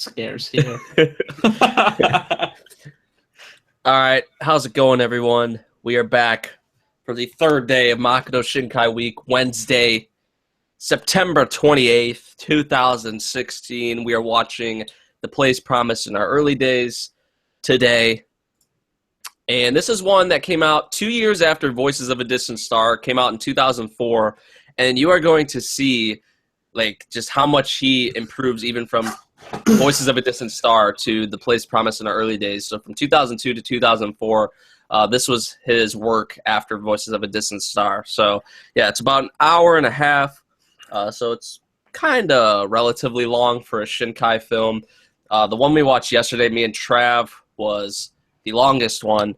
scarce here. All right, how's it going, everyone? We are back for the third day of Makoto Shinkai Week, Wednesday, September 28th, 2016. We are watching The Place Promised in Our Early Days today. And this is one that came out 2 years after Voices of a Distant Star, came out in 2004. And you are going to see like just how much he improves even from Voices of a Distant Star to The Place Promised in Our Early Days. So from 2002 to 2004, this was his work after Voices of a Distant Star. So yeah, it's about an hour and a half. So it's kind of relatively long for a Shinkai film. The one we watched yesterday, me and Trav, was the longest one.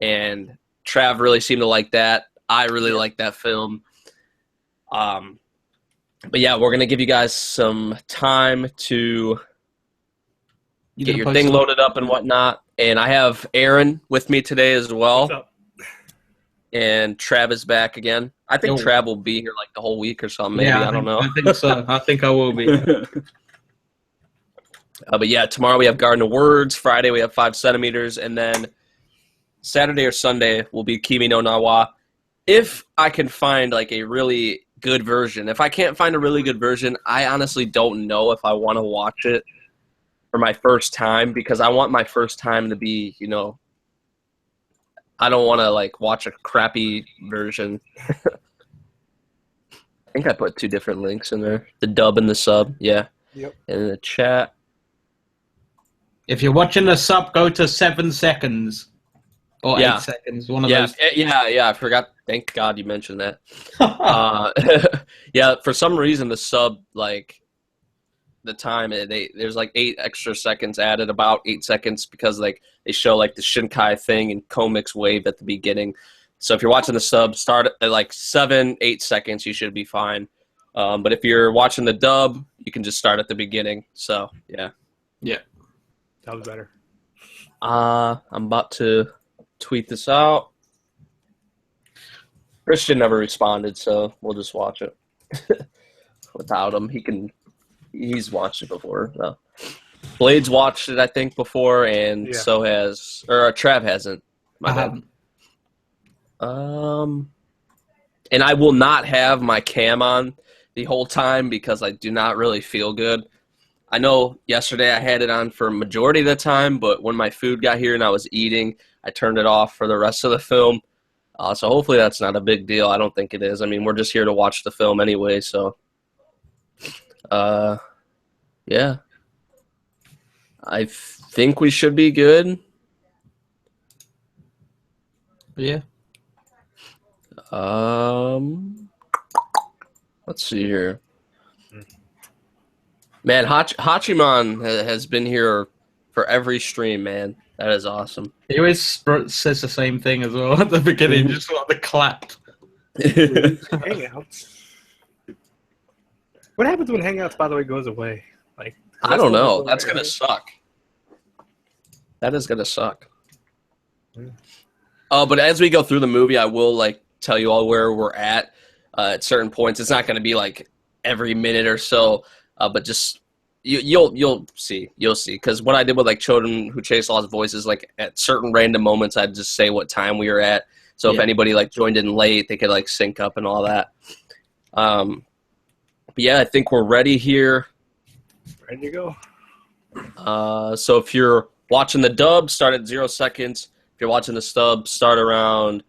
And Trav really seemed to like that. I really liked that film. But yeah, we're going to give you guys some time to get your thing loaded up and whatnot. And I have Aaron with me today as well. What's up? And Trav is back again. I think Trav will be here like the whole week or something, maybe. I don't know. I think so. I think I will be. But yeah, tomorrow we have Garden of Words. Friday we have 5 centimeters. And then Saturday or Sunday will be Kimi no Nawa. If I can find like a really good version. If I can't find a really good version, I honestly don't know if I want to watch it for my first time, because I want my first time to be, you know, I don't want to like watch a crappy version. I think I put 2 different links in there. The dub and the sub, yeah. Yep. And in the chat. If you're watching the sub, go to 7 seconds. Or 8 seconds, one of those. Yeah, I forgot. Thank God you mentioned that. Yeah, for some reason the sub, like, the time, there's like 8 extra seconds added, about 8 seconds, because like they show like the Shinkai thing and Komik's wave at the beginning. So if you're watching the sub, start at like 7-8 seconds, you should be fine. But if you're watching the dub, you can just start at the beginning. So yeah. That was better. I'm about to tweet this out. Christian never responded, so we'll just watch it without him. He's watched it before. So. Blade's watched it, I think, before, and so has, or Trav hasn't. I haven't. And I will not have my cam on the whole time because I do not really feel good. I know yesterday I had it on for a majority of the time, but when my food got here and I was eating, I turned it off for the rest of the film. So hopefully that's not a big deal. I don't think it is. I mean, we're just here to watch the film anyway, so. Yeah. I think we should be good. Yeah. Let's see here. Man, Hachiman has been here for every stream, man. That is awesome. He always says the same thing as well at the beginning, just like the clap. Hangouts. What happens when Hangouts, by the way, goes away? Like, I don't know. That's gonna suck. That is gonna suck. But as we go through the movie, I will like tell you all where we're at certain points. It's not gonna be like every minute or so. But just you'll see, because what I did with like Children Who Chase Lost Voices, like at certain random moments, I'd just say what time we were at. So if anybody like joined in late, they could like sync up and all that. But yeah, I think we're ready here. Ready to go. So if you're watching the dub, start at 0 seconds. If you're watching the stub, start around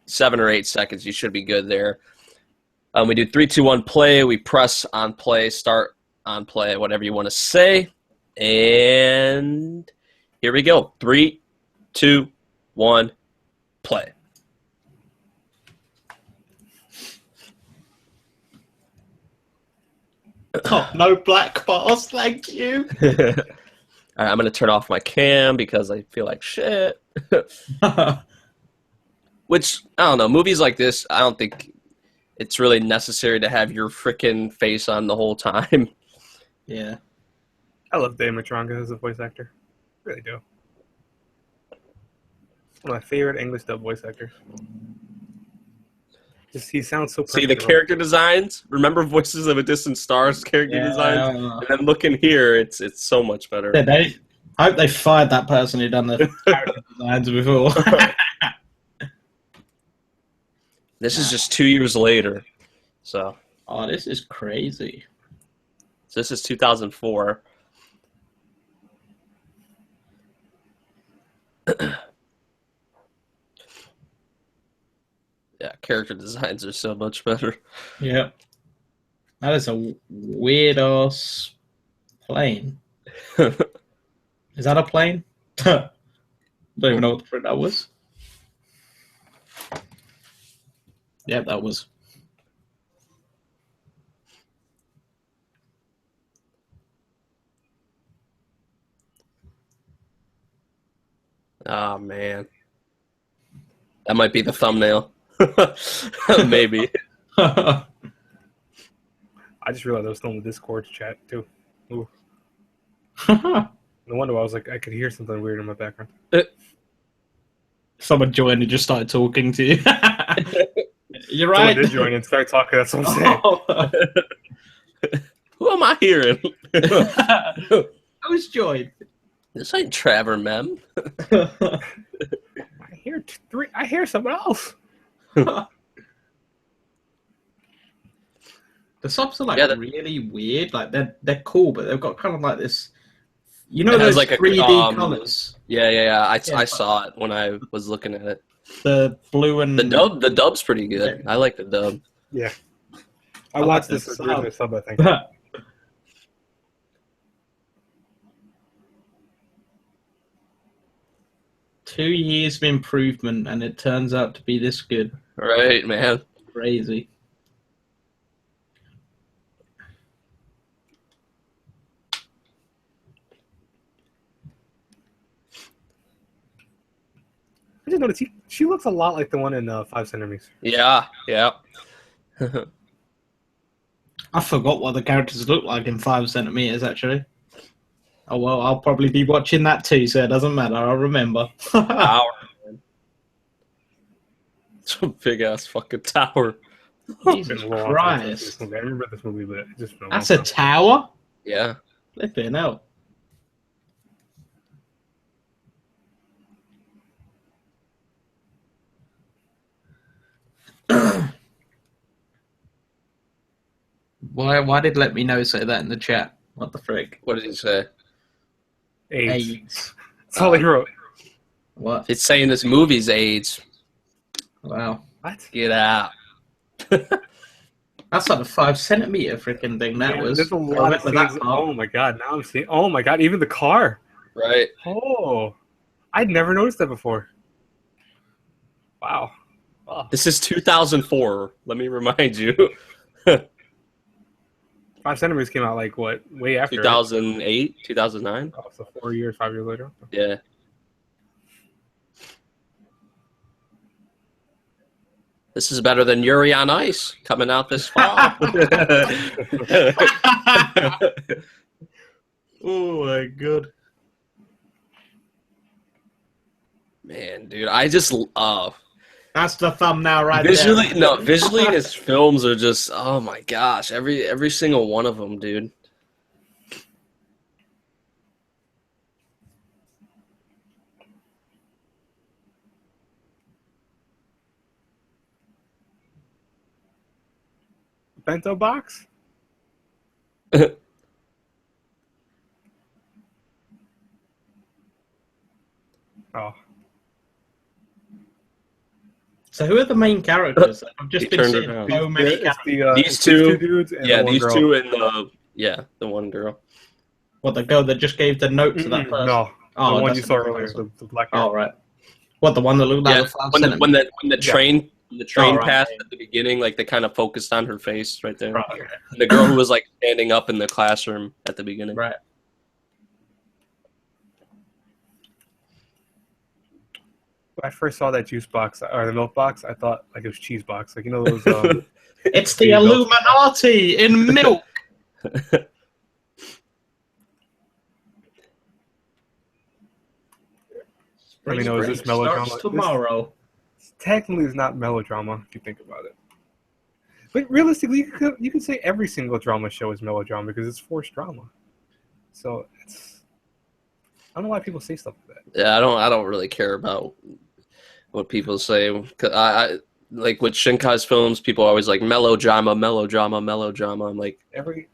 7 or 8 seconds. You should be good there. We do 3, 2, 1, play. We press on play, start on play, whatever you want to say. And here we go. 3, 2, 1, play. Oh, no black bars, thank you. All right, I'm going to turn off my cam because I feel like shit. Which, I don't know, movies like this, I don't think it's really necessary to have your freaking face on the whole time. Yeah. I love Dave Matronga as a voice actor. Really do. One of my favorite English dub voice actors. Just he sounds so. See the character designs. Remember Voices of a Distant Star's character designs, and then look in here. It's so much better. Yeah, I hope they fired that person who done the character designs before. This is just 2 years later. So. Oh, this is crazy. So this is 2004. Yeah, character designs are so much better. Yeah. That is a weird ass plane. Is that a plane? Don't even know what the frick that was. Yeah, that was. Oh, man. That might be the thumbnail. Maybe. I just realized I was still in the Discord chat, too. Ooh. No wonder I was like, I could hear something weird in my background. Someone joined and just started talking to you. You're right. Someone did join and start talking, that's what I'm saying. Who am I hearing? Who's joined? This ain't Trevor Mem. I hear someone else. The subs are really weird. Like they're cool, but they've got kind of like this. You know, those like 3D colors. Yeah. I saw it when I was looking at it. The blue and the dub's pretty good. Yeah. I like the dub. Yeah, I watched this as a sub, I think. 2 years of improvement, and it turns out to be this good. Right, man. Crazy. I just noticed she looks a lot like the one in 5 centimeters. Yeah. I forgot what the characters look like in 5 centimeters, actually. Oh, well, I'll probably be watching that too, so it doesn't matter. I'll remember. Tower, man. It's a big-ass fucking tower. Jesus Christ. I remember this movie, but it just been That's a tower? Yeah. Flipping out. Why did Let Me Know say that in the chat? What the frick? What did he say? AIDS. That's all he wrote. What? It's saying this movie's AIDS. Wow. What? Get out. That's like a 5 centimeter freaking thing. That was. There's a lot of things. Oh my god! Now I'm seeing. Oh my god! Even the car. Right. Oh, I'd never noticed that before. Wow. This is 2004. Let me remind you. 5 centimeters came out like what? Way after. 2008, 2009. Oh, so 4 years, 5 years later. Yeah. This is better than Yuri on Ice coming out this fall. Oh my god. Man, dude, I just That's the thumbnail right visually, there. no, visually his films are just, oh my gosh, every single one of them, dude. Bento box? Oh. So who are the main characters? I've just He been turned seeing around. so many It's characters. These two dudes and yeah, the one these girl. two and the one girl. What, the girl that just gave the note to that person? No, Oh, the one that's you saw the earlier, person. the black girl. Oh, right. What, the one that looked like Yeah, a 5 when centimeter? the train Oh, right. passed at the beginning, like they kind of focused on her face right there. Right, okay. The girl who was like standing up in the classroom at the beginning. Right. When I first saw that juice box or the milk box, I thought like it was cheese box, like you know those. It's the Illuminati in milk. Let me know, is this Spring starts melodrama? tomorrow. Technically, it's not melodrama if you think about it. But realistically, you could say every single drama show is melodrama because it's forced drama. So I don't know why people say stuff like that. Yeah, I don't really care about what people say. 'Cause I like with Shinkai's films, people are always like melodrama, melodrama, melodrama. I'm like, Every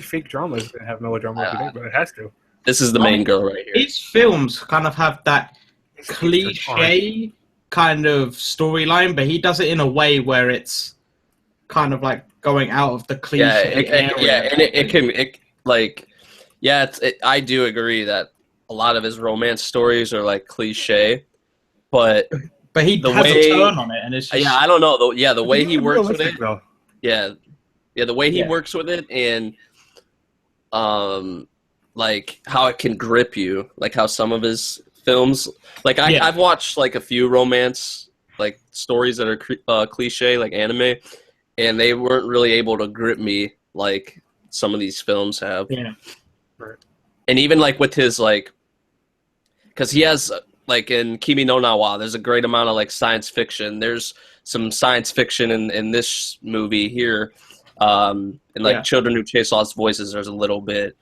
fake drama is gonna have melodrama if you think, but it has to. this is the main girl right here. His films kind of have that His cliche kind of storyline, but he does it in a way where it's kind of like going out of the cliche area. And it can like, yeah, I do agree that a lot of his romance stories are like cliche, but he has a turn on it, and it's just, yeah, I don't know. The way he works with it, though. yeah, the way he works with it, and like how it can grip you, like how some of his films, like I've watched like a few romance like stories that are cliche, like anime, and they weren't really able to grip me like some of these films have. Yeah. Right. And even like with his like, because he has like in Kimi no Na wa, there's a great amount of like science fiction. There's some science fiction in this movie here, and like Children Who Chase Lost Voices. There's a little bit.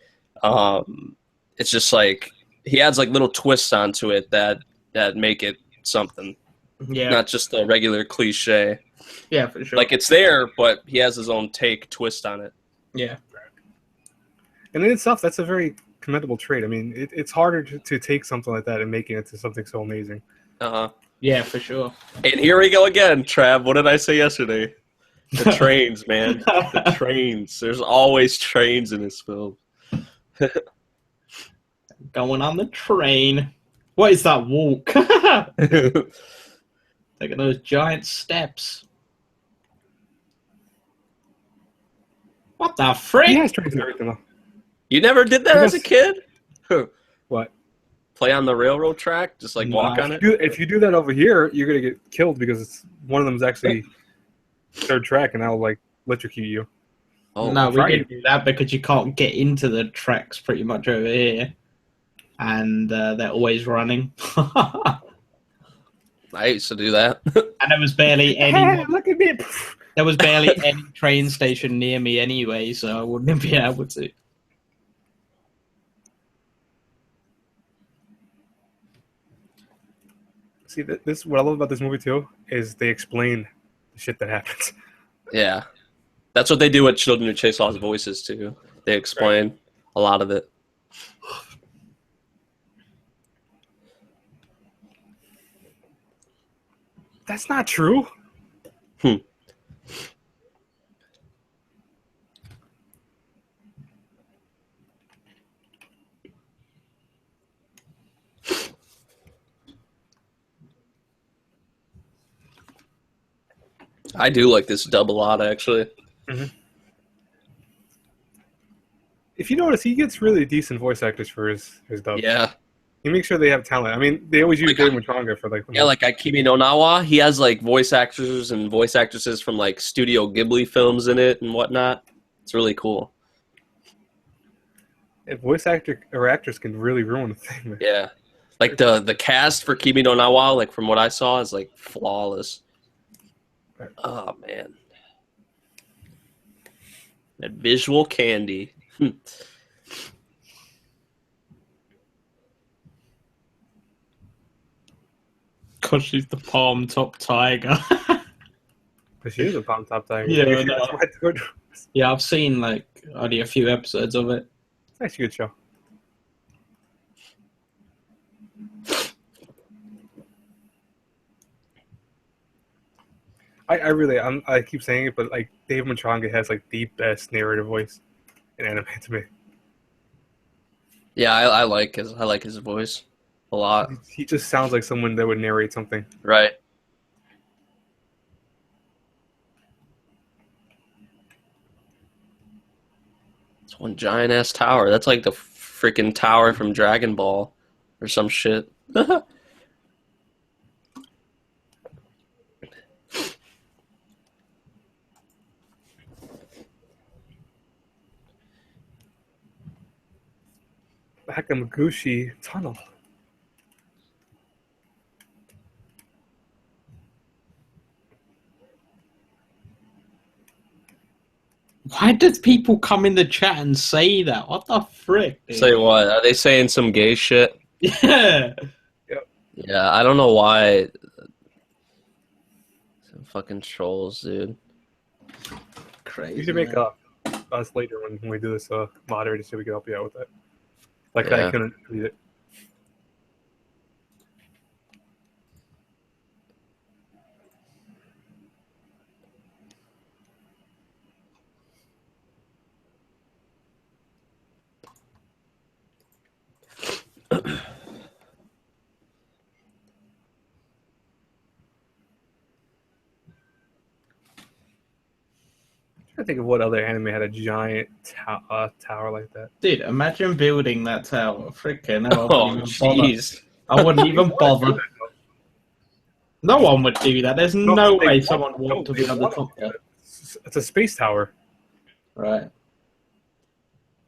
It's just like he adds like little twists onto it that make it something. Yeah. Not just a regular cliche. Yeah, for sure. Like it's there, but he has his own twist on it. Yeah. And in itself, that's a very commendable trait. I mean, it's harder to take something like that and make it into something so amazing. Yeah, for sure. And here we go again, Trav. What did I say yesterday? The trains, man. The trains. There's always trains in this film. Going on the train. What is that walk? Look at those giant steps. What the frick? He has trains and everything, though. You never did that as a kid? What? Play on the railroad track? Just like walk on it? If you do that over here, you're going to get killed because one of them is actually third track and that'll like electrocute you. Oh, no, we didn't do that because you can't get into the tracks pretty much over here. And they're always running. I used to do that. And there was barely any... Hey, look at me! There was barely any train station near me anyway, so I wouldn't be able to. See, this what I love about this movie too is they explain the shit that happens. Yeah, that's what they do with Children Who Chase Lost Voices too. They explain a lot of it. That's not true. I do like this dub a lot, actually. Mm-hmm. If you notice, he gets really decent voice actors for his dubs. Yeah. He makes sure they have talent. I mean, they always use David Machanga for like... Yeah, like Kimi no Na wa, he has like voice actors and voice actresses from like Studio Ghibli films in it and whatnot. It's really cool. A voice actor or actress can really ruin a thing, man. Yeah. Like the cast for Kimi no Na wa, like from what I saw, is like flawless. Oh, man. That visual candy. Because she's the palm top tiger. But she is a palm top tiger. Yeah, no. I've seen like only a few episodes of it. It's actually a good show. I keep saying it, but like Dave Machanga has like the best narrator voice in anime to me. Yeah, I like his voice a lot. He just sounds like someone that would narrate something. Right. It's one giant ass tower. That's like the freaking tower from Dragon Ball or some shit. Bakamaguchi Tunnel. Why does people come in the chat and say that? What the frick? Dude? Say what? Are they saying some gay shit? Yeah. Yeah, I don't know why. Some fucking trolls, dude. Crazy. You should make us later when we do this moderator so we can help you out with that. Like Yeah. I couldn't read it. I think of what other anime had a giant tower like that. Dude, imagine building that tower. Frickin' hell, I Oh, wouldn't even bother. jeez. I wouldn't even bother. No one would do that. There's no way someone would want to be on the top there. It's a space tower. Right.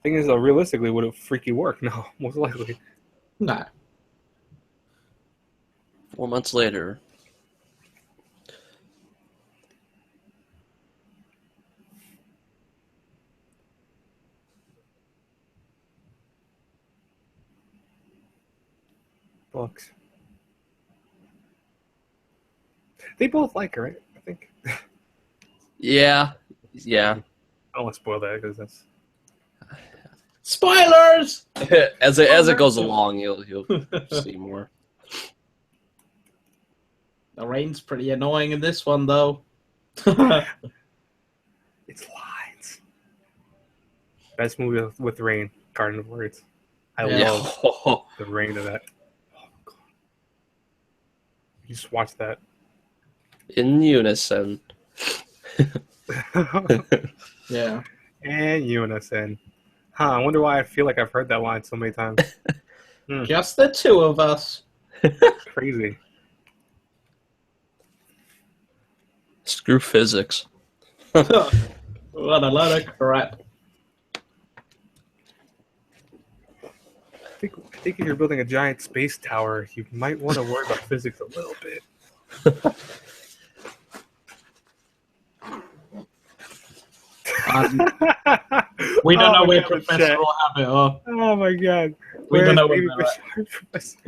Thing is, realistically, would it freaky work? No, most likely. Nah. 4 months later. Books. They both like her, right? I think. Yeah. Yeah. I don't want to spoil that because that's. Spoilers! as it goes along, you'll see more. The rain's pretty annoying in this one, though. It's lines. Best movie with rain. Garden of Words. I love the rain of that. Oh, God. You just watch that. In unison. Yeah. And unison. Huh, I wonder why I feel like I've heard that line so many times. Just the two of us. Crazy. Screw physics. What a load of crap. I think if you're building a giant space tower, you might want to worry about physics a little bit. We don't know where God, Professor chat. will have it, huh? Oh my God. We don't know Baby where Professor?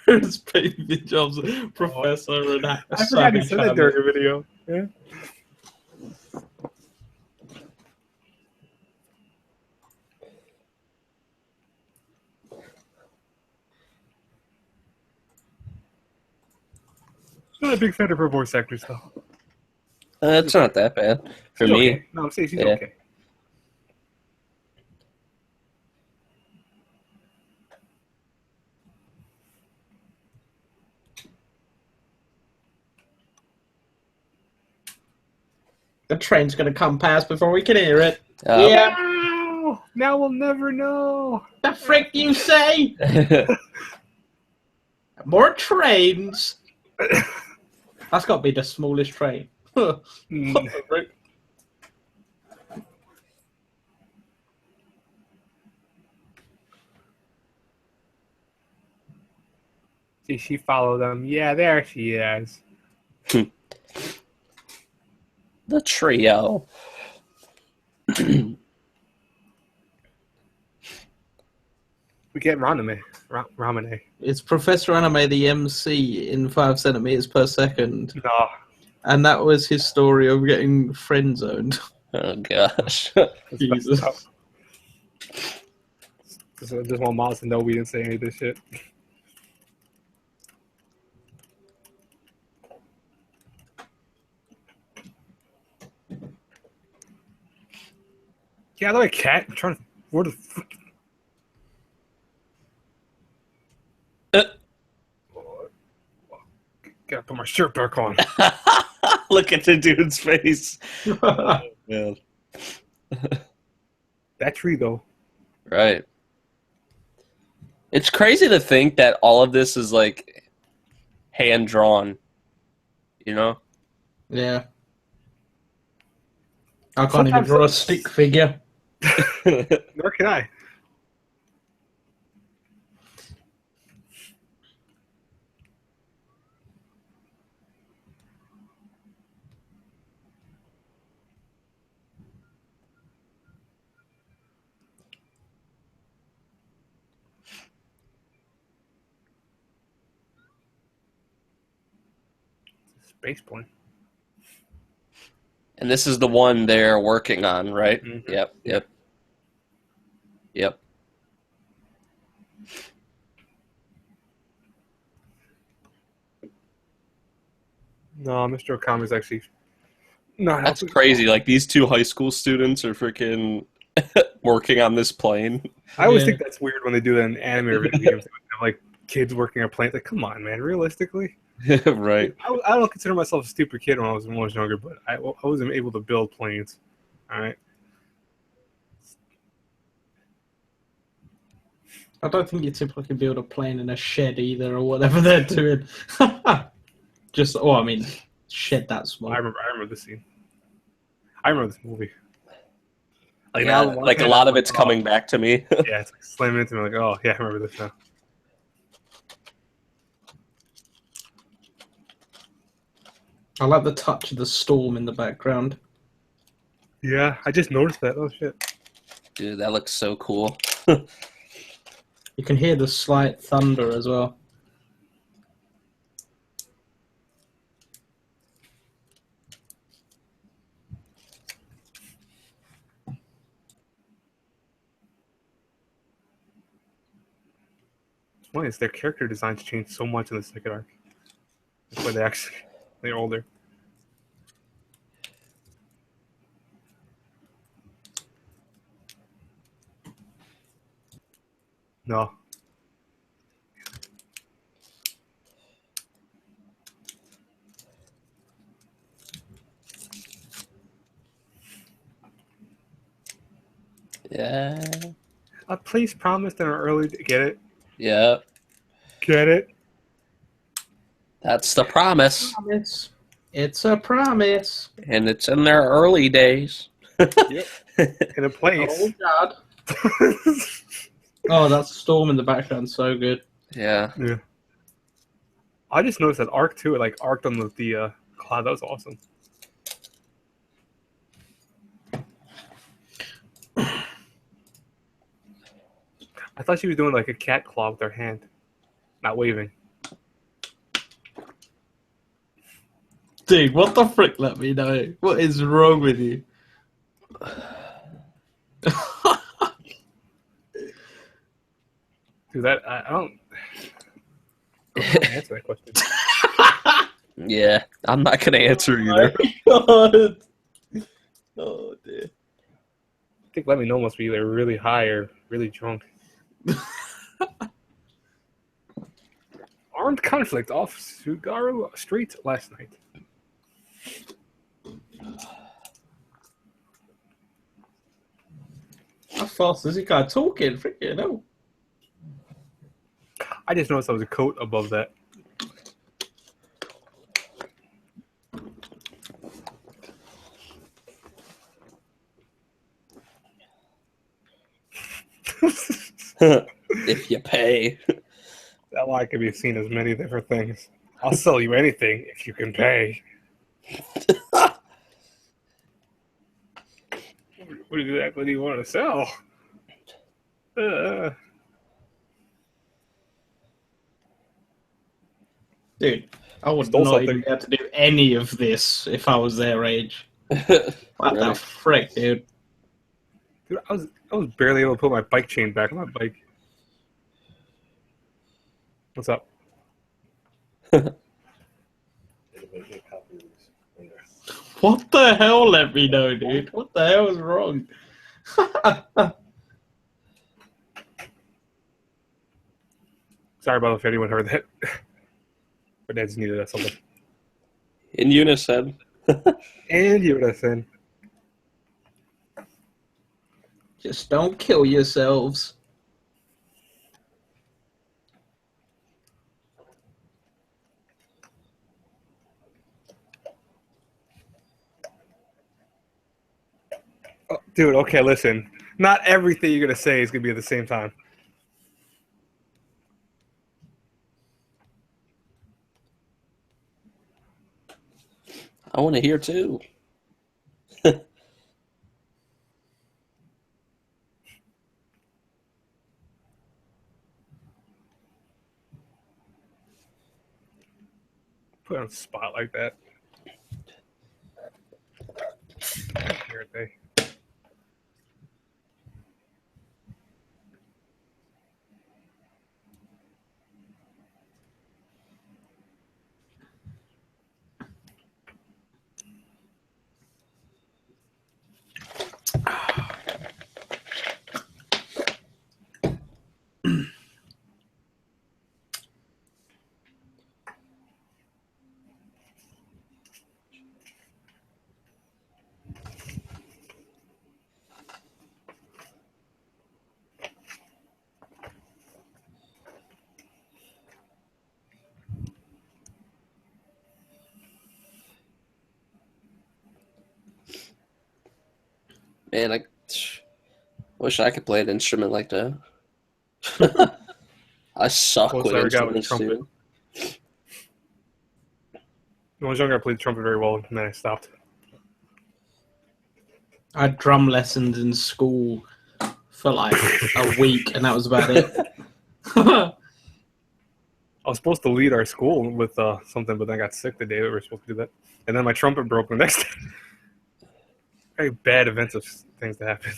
Where's Baby Jobs Professor and I forgot he said that during a video. Yeah. Not a big fan of her voice actors, though. It's not that bad for She's me. okay. No, I'm saying she's Yeah. okay. The train's gonna come past before we can hear it. Oh. Yeah. No! Now we'll never know. The frick you say? More trains. That's got to be the smallest train. What the frick? See, she followed them. Yeah, there she is. The trio. We get Ramune. Ramune. It's Professor Anime, the MC, in 5 centimeters per second. No. And that was his story of getting friend zoned. Oh gosh. Jesus. Just want Miles to know we didn't say any of this shit. Yeah, like a cat. I'm trying to. Where the fuck? Gotta put my shirt back on. Look at the dude's face. Man. That tree, though. Right. It's crazy to think that all of this is like hand drawn. You know? Yeah. I can't even draw a stick figure. Nor can I. space plane. And this is the one they're working on, right? Mm-hmm. Yep. No, Mr. Okami's actually not That's helping. crazy. Like, these two high school students are freaking working on this plane. I always think that's weird when they do that in anime or video games. They have, like, kids working on planes. Like, come on, man. Realistically, Right. I don't consider myself a stupid kid when I was much younger, but I wasn't able to build planes. All right. I don't think you typically build a plane in a shed either, or whatever they're doing. Just, I mean, shed that small. I remember this scene. I remember this movie. Like, Yeah, now, like a lot of it's coming back to me. Yeah, it's like slamming into me. Like, oh yeah, I remember this now. I like the touch of the storm in the background. Yeah, I just noticed that. Oh shit. Dude, that looks so cool. You can hear the slight thunder as well. It's funny, their character designs changed so much in the second arc. That's why they're older. No. Yeah. Please promise that I'm early to get it. Yeah. Get it? That's the promise. Promise. It's a promise. And it's in their early days. Yep. In a place. Oh, God. Oh, that storm in the background, so good. Yeah. Yeah. I just noticed that arc too. It like arced on the cloud. That was awesome. I thought she was doing like a cat claw with her hand, not waving. Dude, what the frick? Let me know. What is wrong with you? Dude, that I don't answer that question. Yeah. I'm not going to answer either. God. Oh, dear. I think Let Me Know must be either really high or really drunk. Armed conflict off Sugaru Street last night. How fast is this guy talking? Freaking hell. I just noticed there was a coat above that. If you pay. That line could be seen as many different things. I'll sell you anything if you can pay. What exactly do you want to sell? Dude, I would Stole not something. even be able to do any of this if I was their age. What the Really? frick, dude? Dude, I was barely able to put my bike chain back on my bike. What's up? What the hell? Let me know, dude. What the hell is wrong? Sorry about if anyone heard that. My dad just needed something. In unison. And you would have said, Just don't kill yourselves. oh, dude, okay, listen. Not everything you're going to say is going to be at the same time. I want to hear too. Put on a spot like that. favorite day. Man, I wish I could play an instrument like that. I suck Closest with I ever got with instruments, trumpet. dude. When I was younger, I played the trumpet very well, and then I stopped. I had drum lessons in school for like a week, and that was about it. I was supposed to lead our school with something, but then I got sick the day that we were supposed to do that. And then my trumpet broke the next day. Very bad events of things to happen.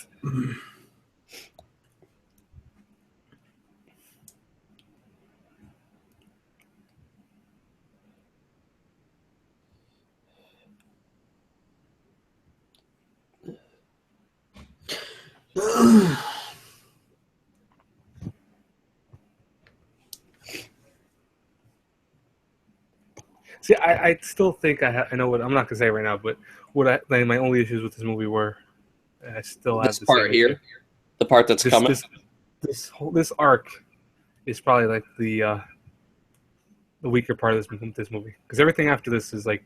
See, I still think I know what I'm not gonna say right now, but like, my only issues with this movie were I still have This the part same here, issue. the part that's coming. This arc is probably like the weaker part of this movie, because everything after this is like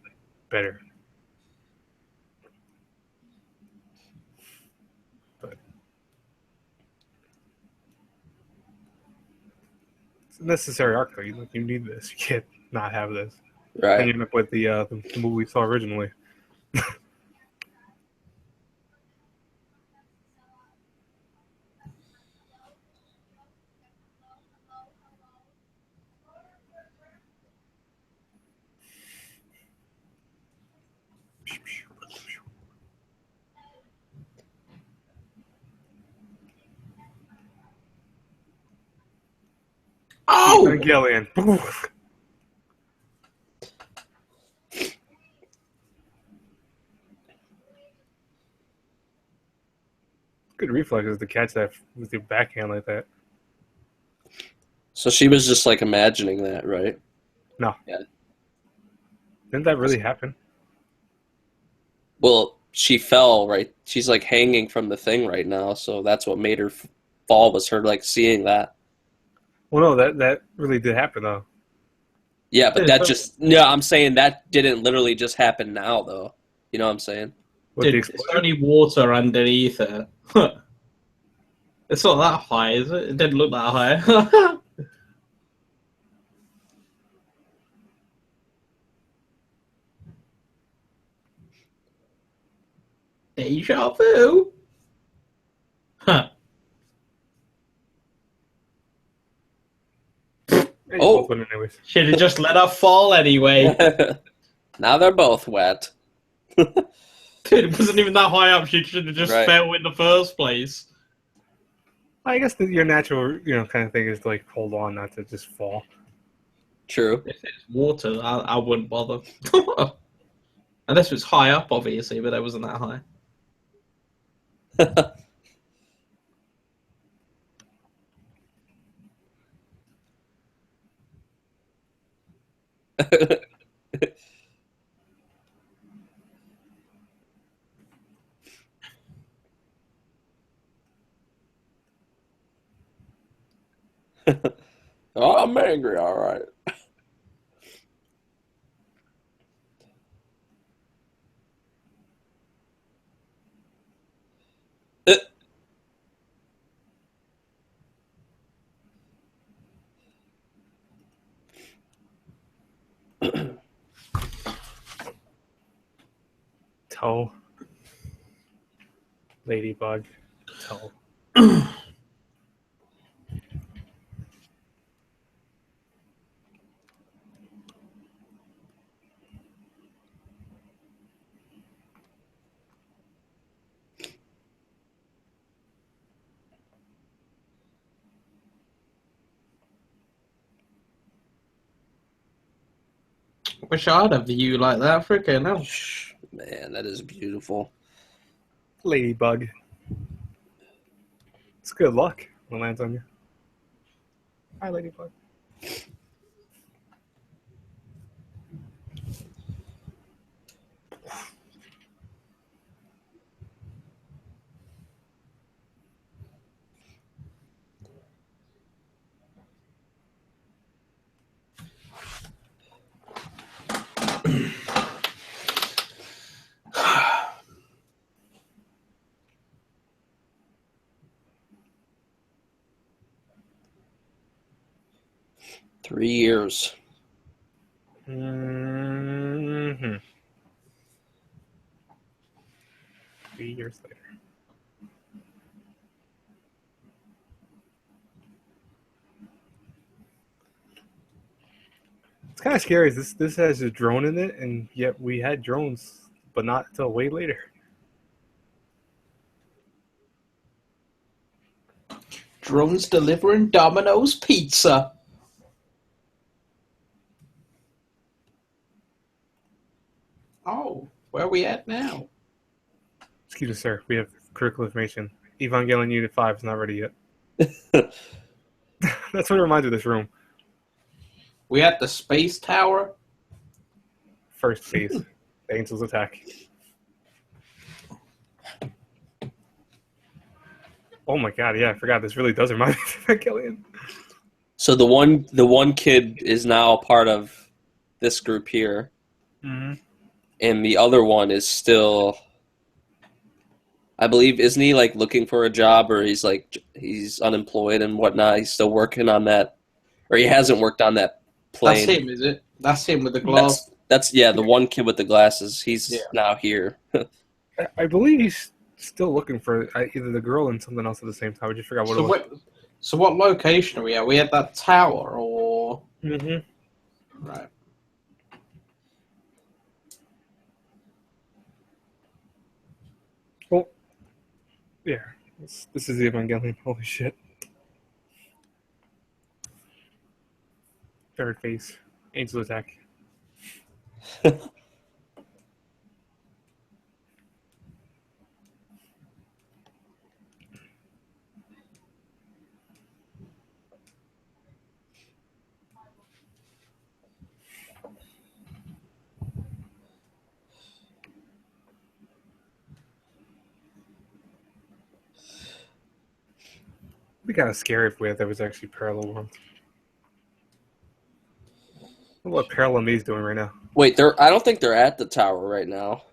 better. But it's a necessary arc, though. You need this. You can't not have this. Right. And you end up with the movie we saw originally. Oh! Evangelion. Good reflexes to catch that with your backhand like that. So she was just like imagining that, right? No. Yeah. Didn't that really happen? Well, she fell, right? She's like hanging from the thing right now, so that's what made her fall, was her like seeing that. Well, no, that really did happen, though. Yeah, but that just I'm saying that didn't literally just happen now, though. You know what I'm saying? With the Dude, it's explosion? only water underneath it. It's not that high, is it? It didn't look that high. Deja vu. Huh. Yeah, Oh. both went anyways. Should have just let her fall anyway. Now they're both wet. Dude, it wasn't even that high up. She should have just Right. fell in the first place. I guess your natural, kind of thing is to like hold on, not to just fall. True. If it's water, I wouldn't bother. Unless it was high up, obviously, but it wasn't that high. Oh, I'm angry, all right. Toe. Ladybug. Toe. Wish I had a view like that. Freaking hell. Man, that is beautiful. Ladybug. It's good luck when it lands on you. Hi, Ladybug. Three years. Mm-hmm. 3 years later. It's kind of scary. This has a drone in it, and yet we had drones, but not until way later. Drones delivering Domino's pizza. Oh, where are we at now? Excuse me, sir. We have critical information. Evangelion Unit 5 is not ready yet. That's what it reminds me of this room. We at the space tower? First phase. The Angels attack. Oh my god, yeah, I forgot. This really does remind me of Evangelion. So the one kid is now a part of this group here, and the other one is still, I believe, isn't he like looking for a job, or he's unemployed and whatnot? He's still working on that, or he hasn't worked on that plane. That's him, is it? That's him with the glass. That's the one kid with the glasses. He's now here. I believe he's still looking for either the girl and something else at the same time. I just forgot what it was. So what location are we at? We at that tower, or right? Well, yeah. This is the Evangelion. Holy shit. Third phase. Angel attack. It'd be kind of scary if there was actually parallel worlds. What parallel me's doing right now? Wait, I don't think they're at the tower right now.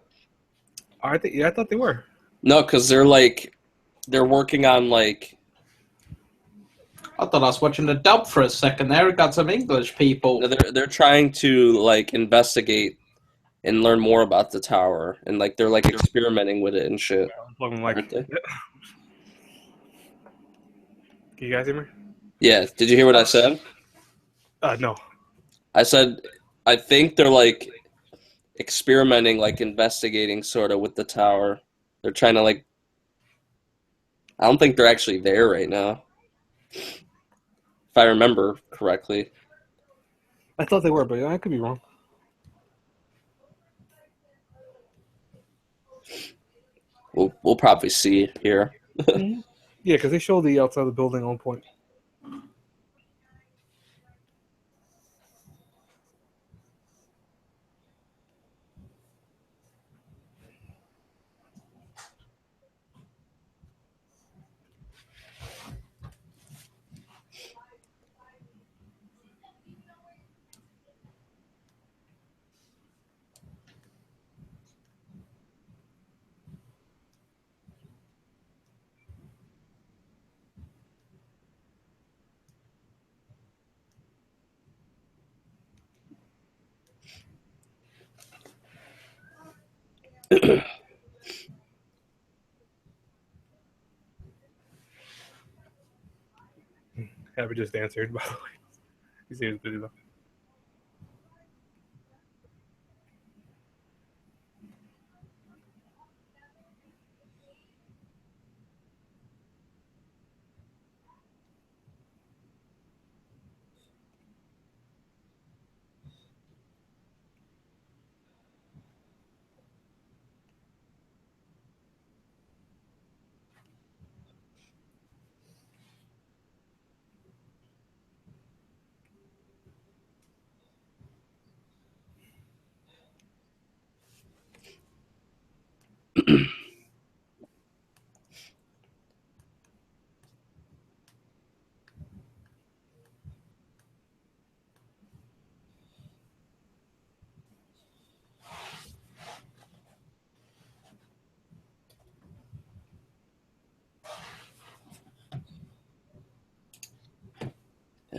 I thought they were. No, because they're working on like. I thought I was watching the dub for a second there. It got some English people. No, they're trying to like investigate and learn more about the tower, and like they're like experimenting with it and shit. Aren't they? Can you guys hear me? Yeah. Did you hear what I said? No. I said I think they're like experimenting, like investigating sort of with the tower. They're trying to like. I don't think they're actually there right now, if I remember correctly. I thought they were, but I could be wrong. We'll probably see here. Yeah, because they showed the outside of the building at one point. Abby just answered, by the way. He seems busy though.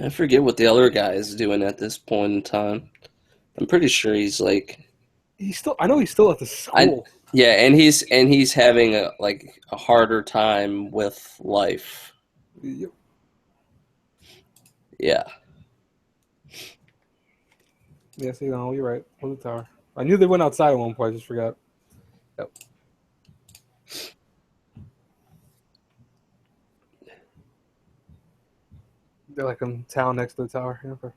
I forget what the other guy is doing at this point in time. I'm pretty sure he's like, I know he's still at the school. yeah, and he's having a harder time with life. Yep. Yeah. Yeah, see, no, you're right. On the tower. I knew they went outside at one point. I just forgot. Yep. They're like in town next to the tower. Yeah, okay.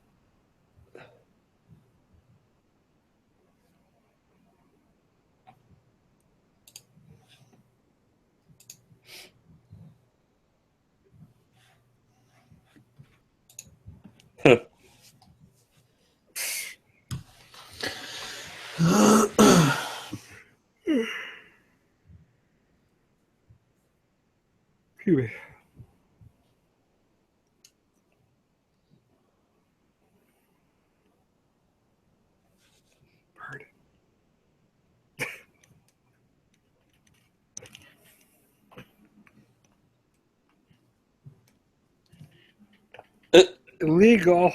Excuse me. Bird. Illegal.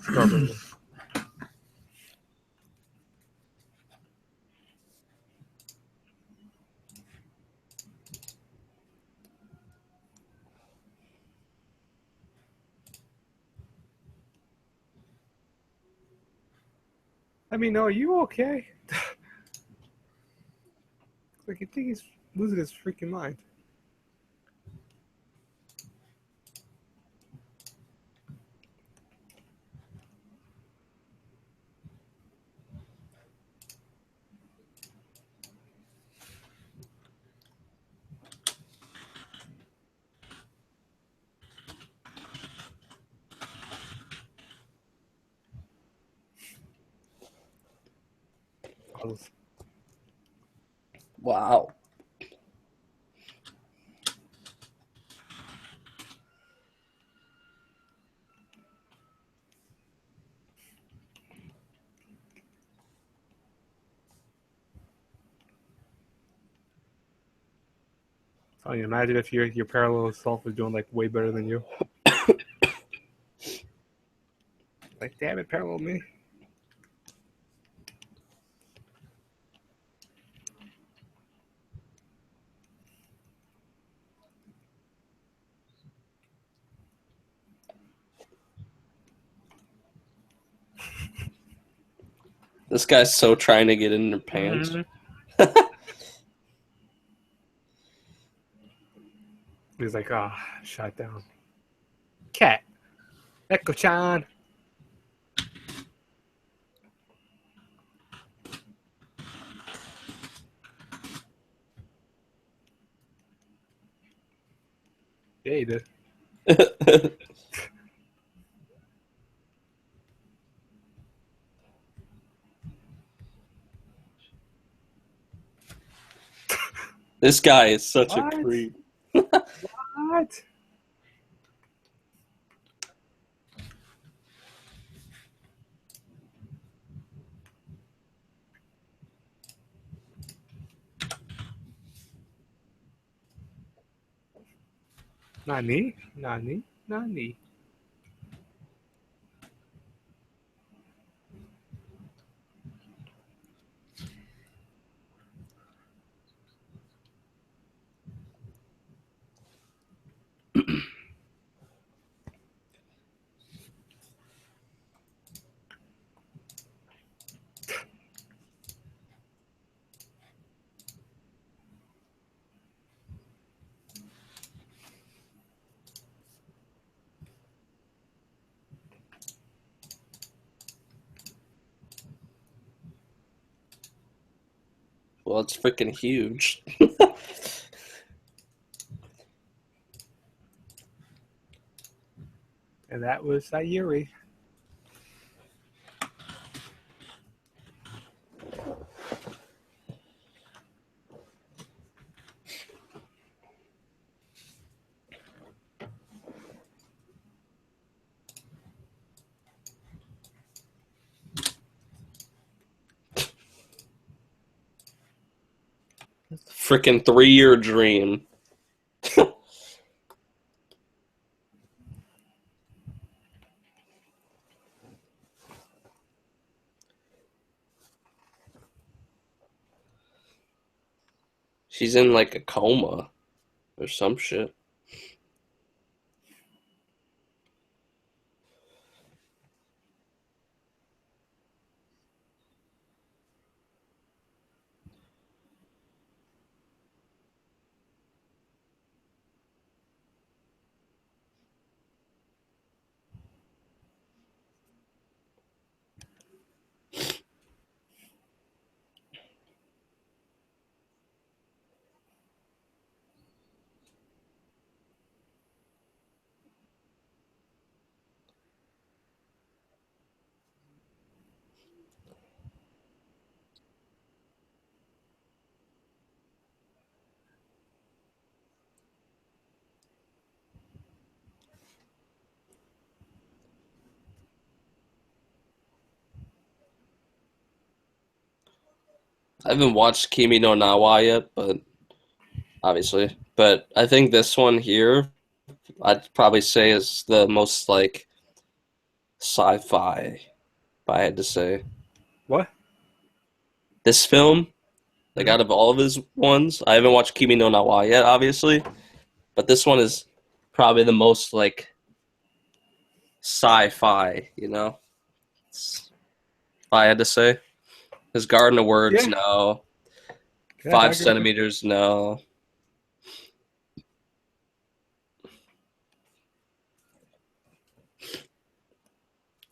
Strawberry. Let me know. Are you okay? Like, you think he's losing his freaking mind. Wow. So you imagine if your parallel self is doing like way better than you. Like, damn it, parallel me. This guy's so trying to get in their pants. He's like, shot down. Cat. Echo-chan. Yeah, he did. This guy is such What? a creep. What? Nani? Nani? Nani? Well, it's freaking huge. And that was Sayuri. Freaking 3-year dream. She's in like a coma or some shit. I haven't watched Kimi no Nawa yet, but obviously. But I think this one here, I'd probably say is the most like sci-fi, if I had to say. What? This film, like out of all of his ones, I haven't watched Kimi no Nawa yet, obviously. But this one is probably the most like sci-fi, you know? If I had to say. His Garden of Words, Yeah. no. Yeah, I 5 agree with you. centimeters, no.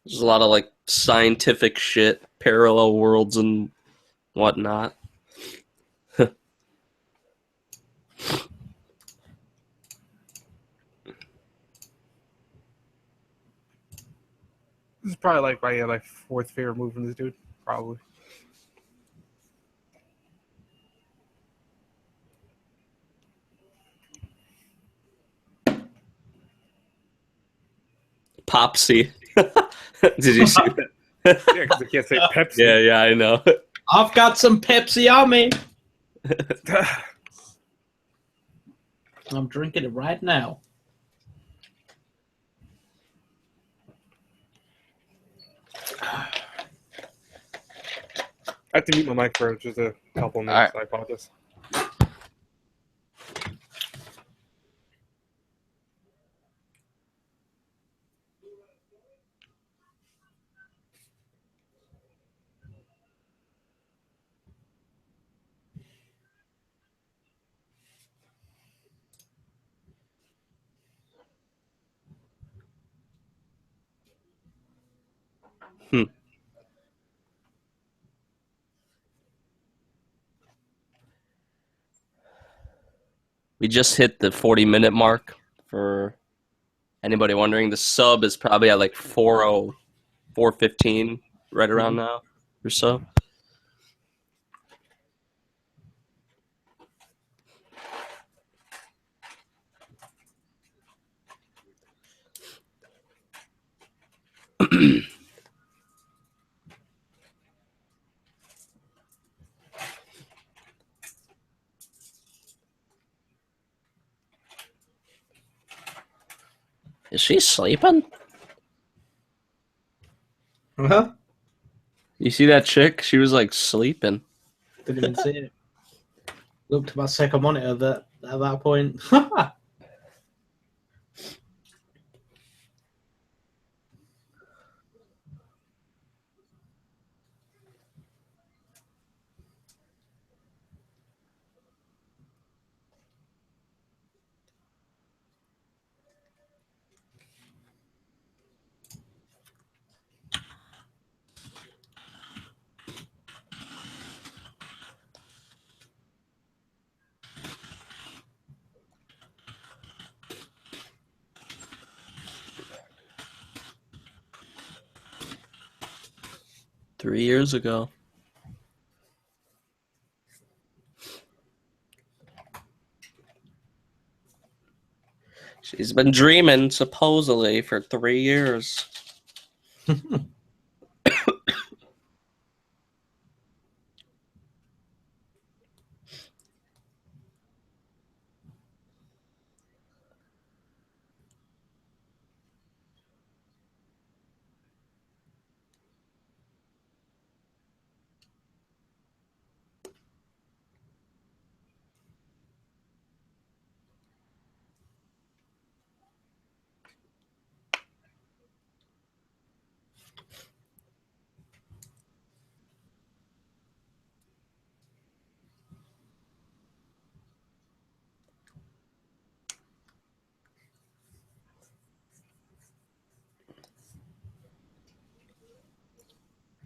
There's a lot of like scientific shit, parallel worlds and whatnot. This is probably like my fourth favorite movie from this dude. Probably. Popsy. Did you see that? Yeah, because I can't say Pepsi. Yeah, I know. I've got some Pepsi on me. I'm drinking it right now. I have to mute my mic for just a couple minutes. Alright. I apologize. We just hit the 40-minute mark. For anybody wondering, the sub is probably at like 4:00, 4:15, right around now or so. Is she sleeping? Huh? You see that chick? She was like sleeping. Didn't even see it. Looked at my second monitor at that point. 3 years ago. She's been dreaming, supposedly, for 3 years.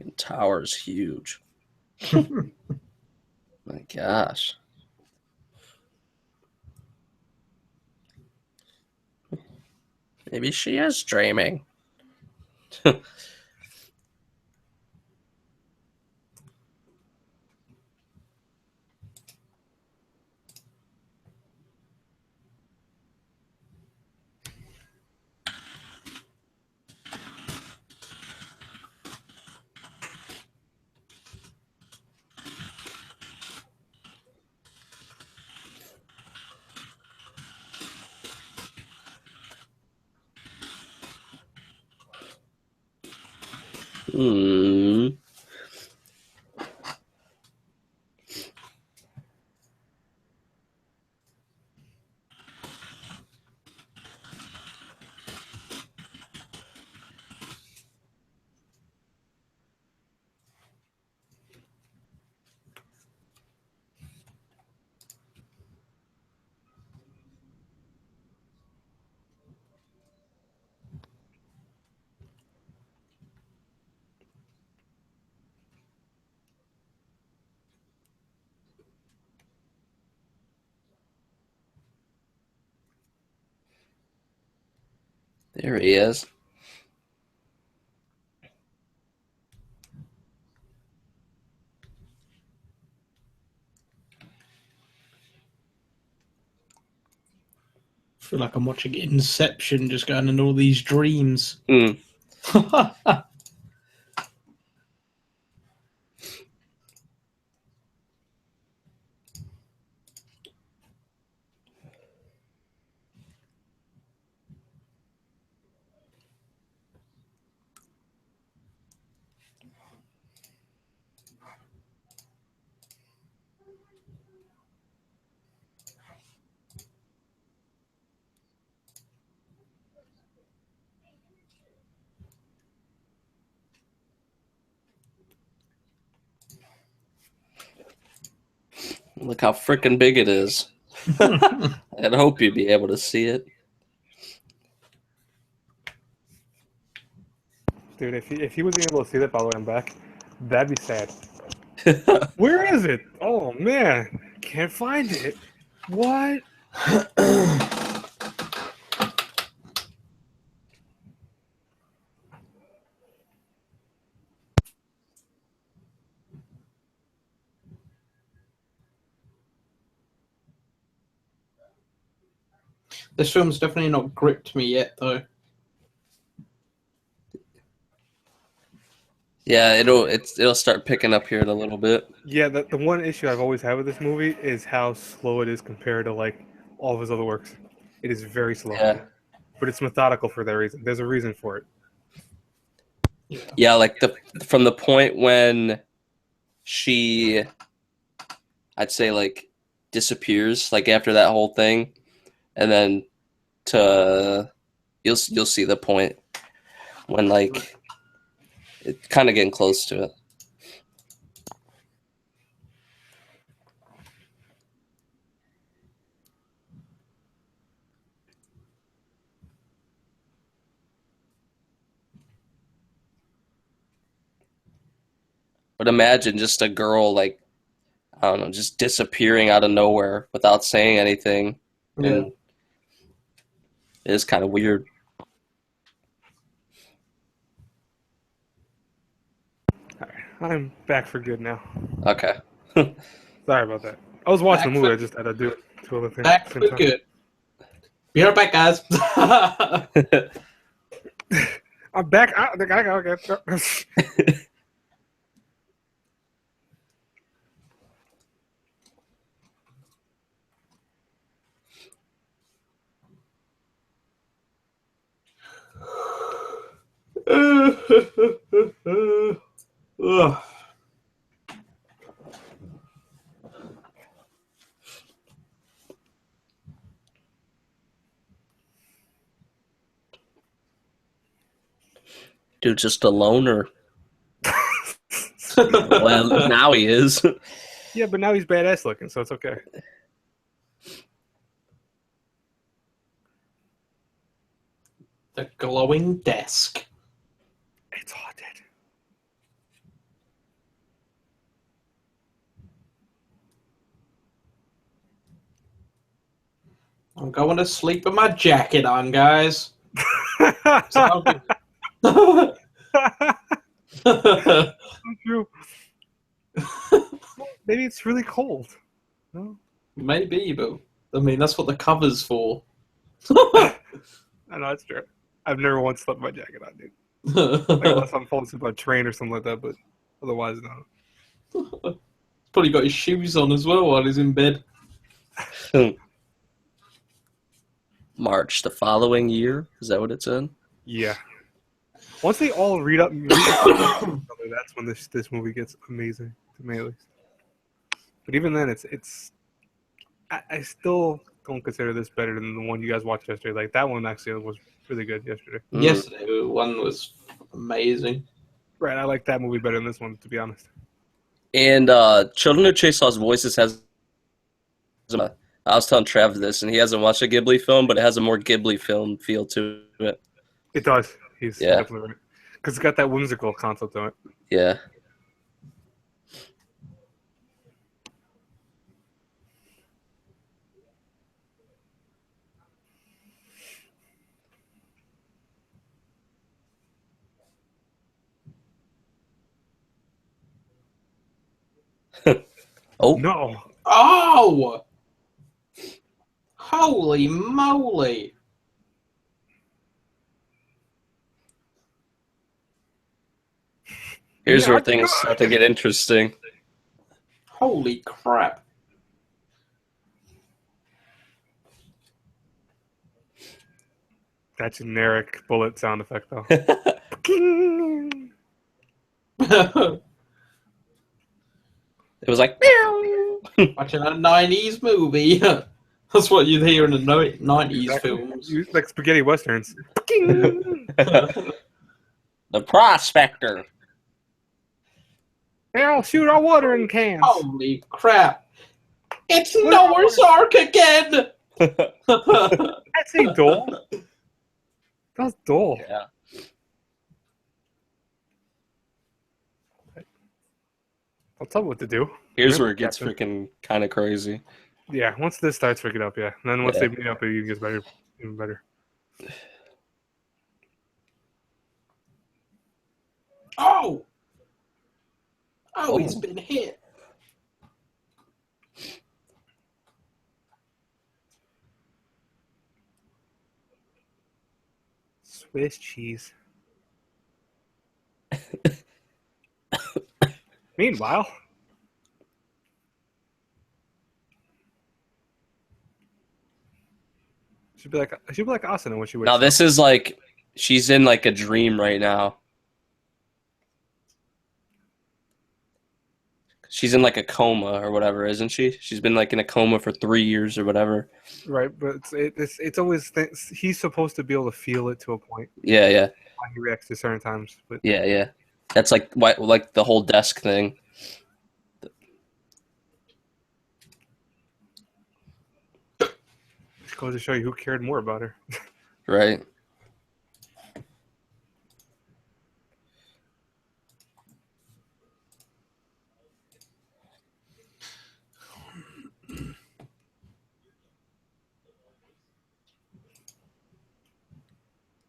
The tower's huge. My gosh. Maybe she is dreaming. Hmm. There he is. I feel like I'm watching Inception, just going in all these dreams. Hmm. Look how freaking big it is. I'd hope you'd be able to see it. Dude, if he wasn't able to see that, by the way, I'm back. That'd be sad. Where is it? Oh man, can't find it. What? This film's definitely not gripped me yet, though. Yeah, it'll start picking up here in a little bit. Yeah, the one issue I've always had with this movie is how slow it is compared to like all of his other works. It is very slow. Yeah. But it's methodical for that reason. There's a reason for it. Yeah, like from the point when she, I'd say, like, disappears, like after that whole thing, and then to you'll see the point when, like, it's kind of getting close to it. But imagine just a girl, like, I don't know, just disappearing out of nowhere without saying anything. Yeah. And it is kind of weird. I'm back for good now. Okay. Sorry about that. I was watching Back the movie. for- I just had to do two other things Back at the for same time. good. Be right back, guys. I'm back. Okay. Ugh. Dude, just a loner. Well, now he is. Yeah, but now he's badass looking, so it's okay. The glowing desk. It's haunted. I'm going to sleep with my jacket on, guys. True. Maybe it's really cold. No? Maybe, but I mean, that's what the cover's for. I know, that's true. I've never once slept with my jacket on, dude. Like, unless I'm falling asleep on a train or something like that, but otherwise, no. Probably got his shoes on as well while he's in bed. March the following year. Is that what it said? Yeah. Once they all read up each other, that's when this movie gets amazing, to me at least. But even then, I still don't consider this better than the one you guys watched yesterday. Like, that one actually was really good yesterday. Yesterday, one was amazing. Right, I like that movie better than this one, to be honest. And Children Who Chase Lost Voices has. I was telling Trav this, and he hasn't watched a Ghibli film, but it has a more Ghibli film feel to it. It does. He's Yeah. definitely right. Because it's got that whimsical concept to it. Yeah. Oh. No. Oh! Holy moly! Here's Yeah, where things start to get interesting. Holy crap. That generic bullet sound effect, though. It was like, meow. Watching a 90s movie. That's what you'd hear in the 90s Exactly. films. Like spaghetti westerns. The Prospector. Hey, I'll shoot our watering cans. Holy crap. It's Noah's Ark again! That's a doll. That's dull. Yeah. I'll tell you what to do. Here's Remember, where it gets Captain. freaking kind of crazy. Yeah, once this starts picking up, yeah. And then once Yeah. they meet up, it even gets better. Even better. Oh! Oh, he's been hit. Swiss cheese. Meanwhile, she'd be like Asuna when she wakes Now up. this is like she's in like a dream right now. She's in like a coma or whatever, isn't she? She's been like in a coma for 3 years or whatever. Right, but it's always he's supposed to be able to feel it to a point. Yeah, yeah, Why he reacts to certain times, but yeah, yeah. That's like like the whole desk thing. it goes to show you who cared more about her. Right.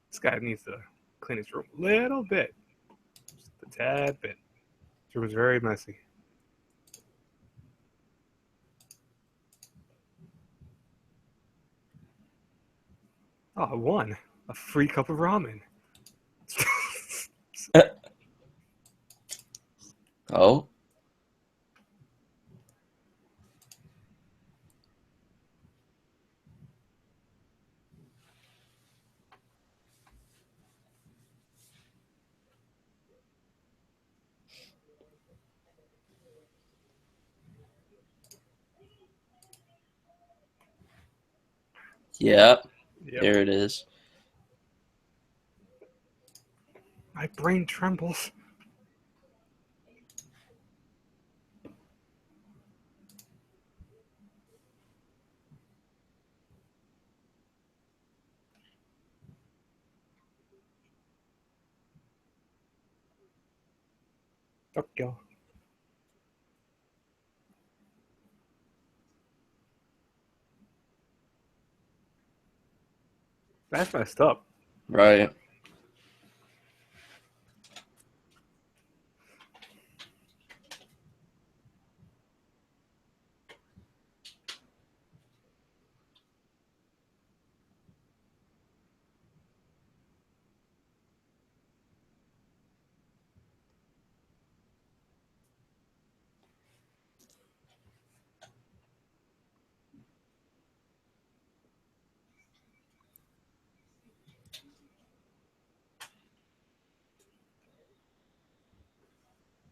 This guy needs to clean his room a little bit, just a tad bit. It was very messy. Oh, I won. A free cup of ramen. Oh. Yep. Yep. Here it is. My brain trembles. Tokyo. That's messed up. Right.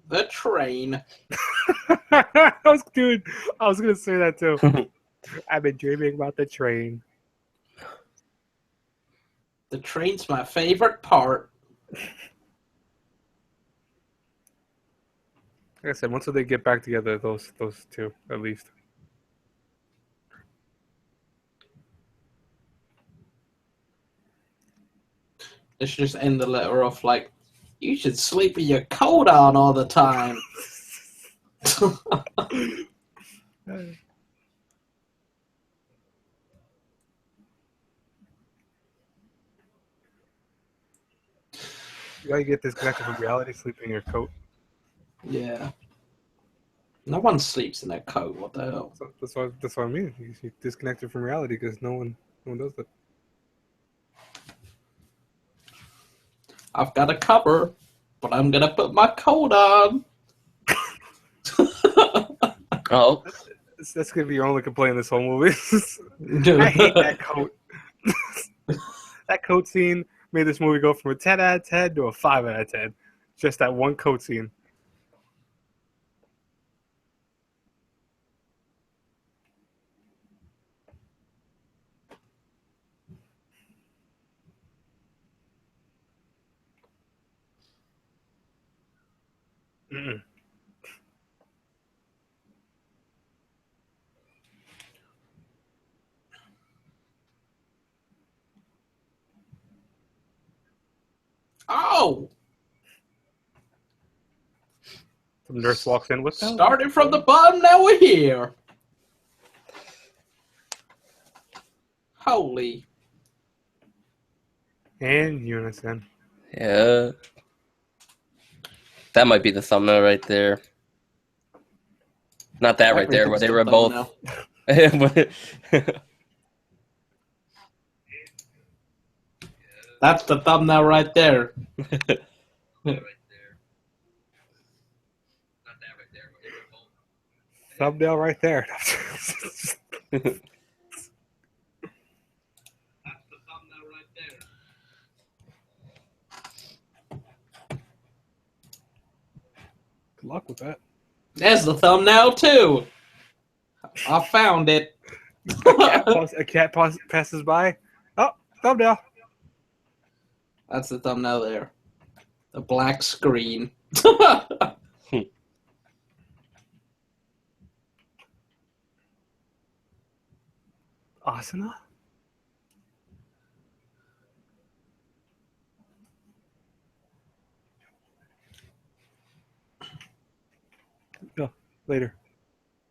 The train. I was gonna say that too. I've been dreaming about the train. The train's my favorite part. Like I said, once they get back together, those two at least. They should just end the letter off like, you should sleep with your coat on all the time. You gotta get disconnected from reality, sleep in your coat. Yeah. No one sleeps in their coat. What the hell? So that's what I mean. You disconnected from reality because no one does that. I've got a cover, but I'm gonna put my coat on. Oh. That's gonna be your only complaint in this whole movie. I hate that coat. That coat scene made this movie go from a 10 out of 10 to a 5 out of 10. Just that one coat scene. Mm-mm. Oh! Some nurse walks in. What the hell? Started from the bottom, now we're here. Holy. And unison. Yeah. That might be the thumbnail right there. Not that right there, where they were both. That's the thumbnail right there. Thumbnail right there. Good luck with that. There's the thumbnail too. I found it. A cat passes by. Oh, thumbnail. That's the thumbnail there. The black screen. Asana? No, later.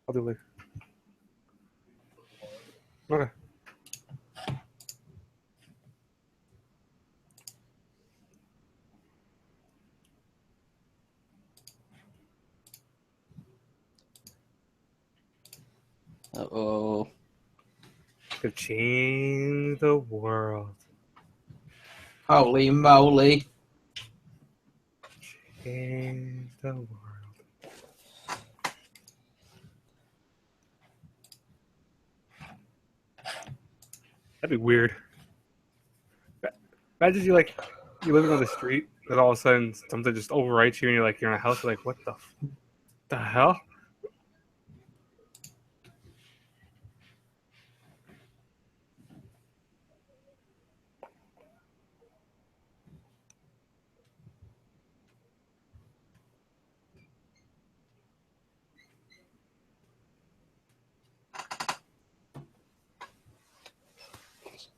I'll do it later. Okay. Uh-oh. To change the world. Holy moly. Change the world. That'd be weird. Imagine you're living on the street, and all of a sudden something just overwrites you, and you're in a house. You're like, what the hell?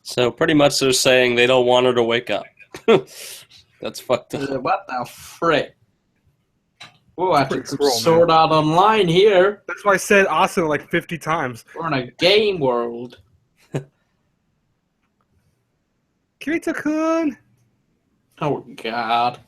So pretty much they're saying they don't want her to wake up. That's fucked up. What the frick? We're watching some Cruel, Sword Art Online here. That's why I said Austin like 50 times. We're in a game world. Kirita-kun! Oh, God.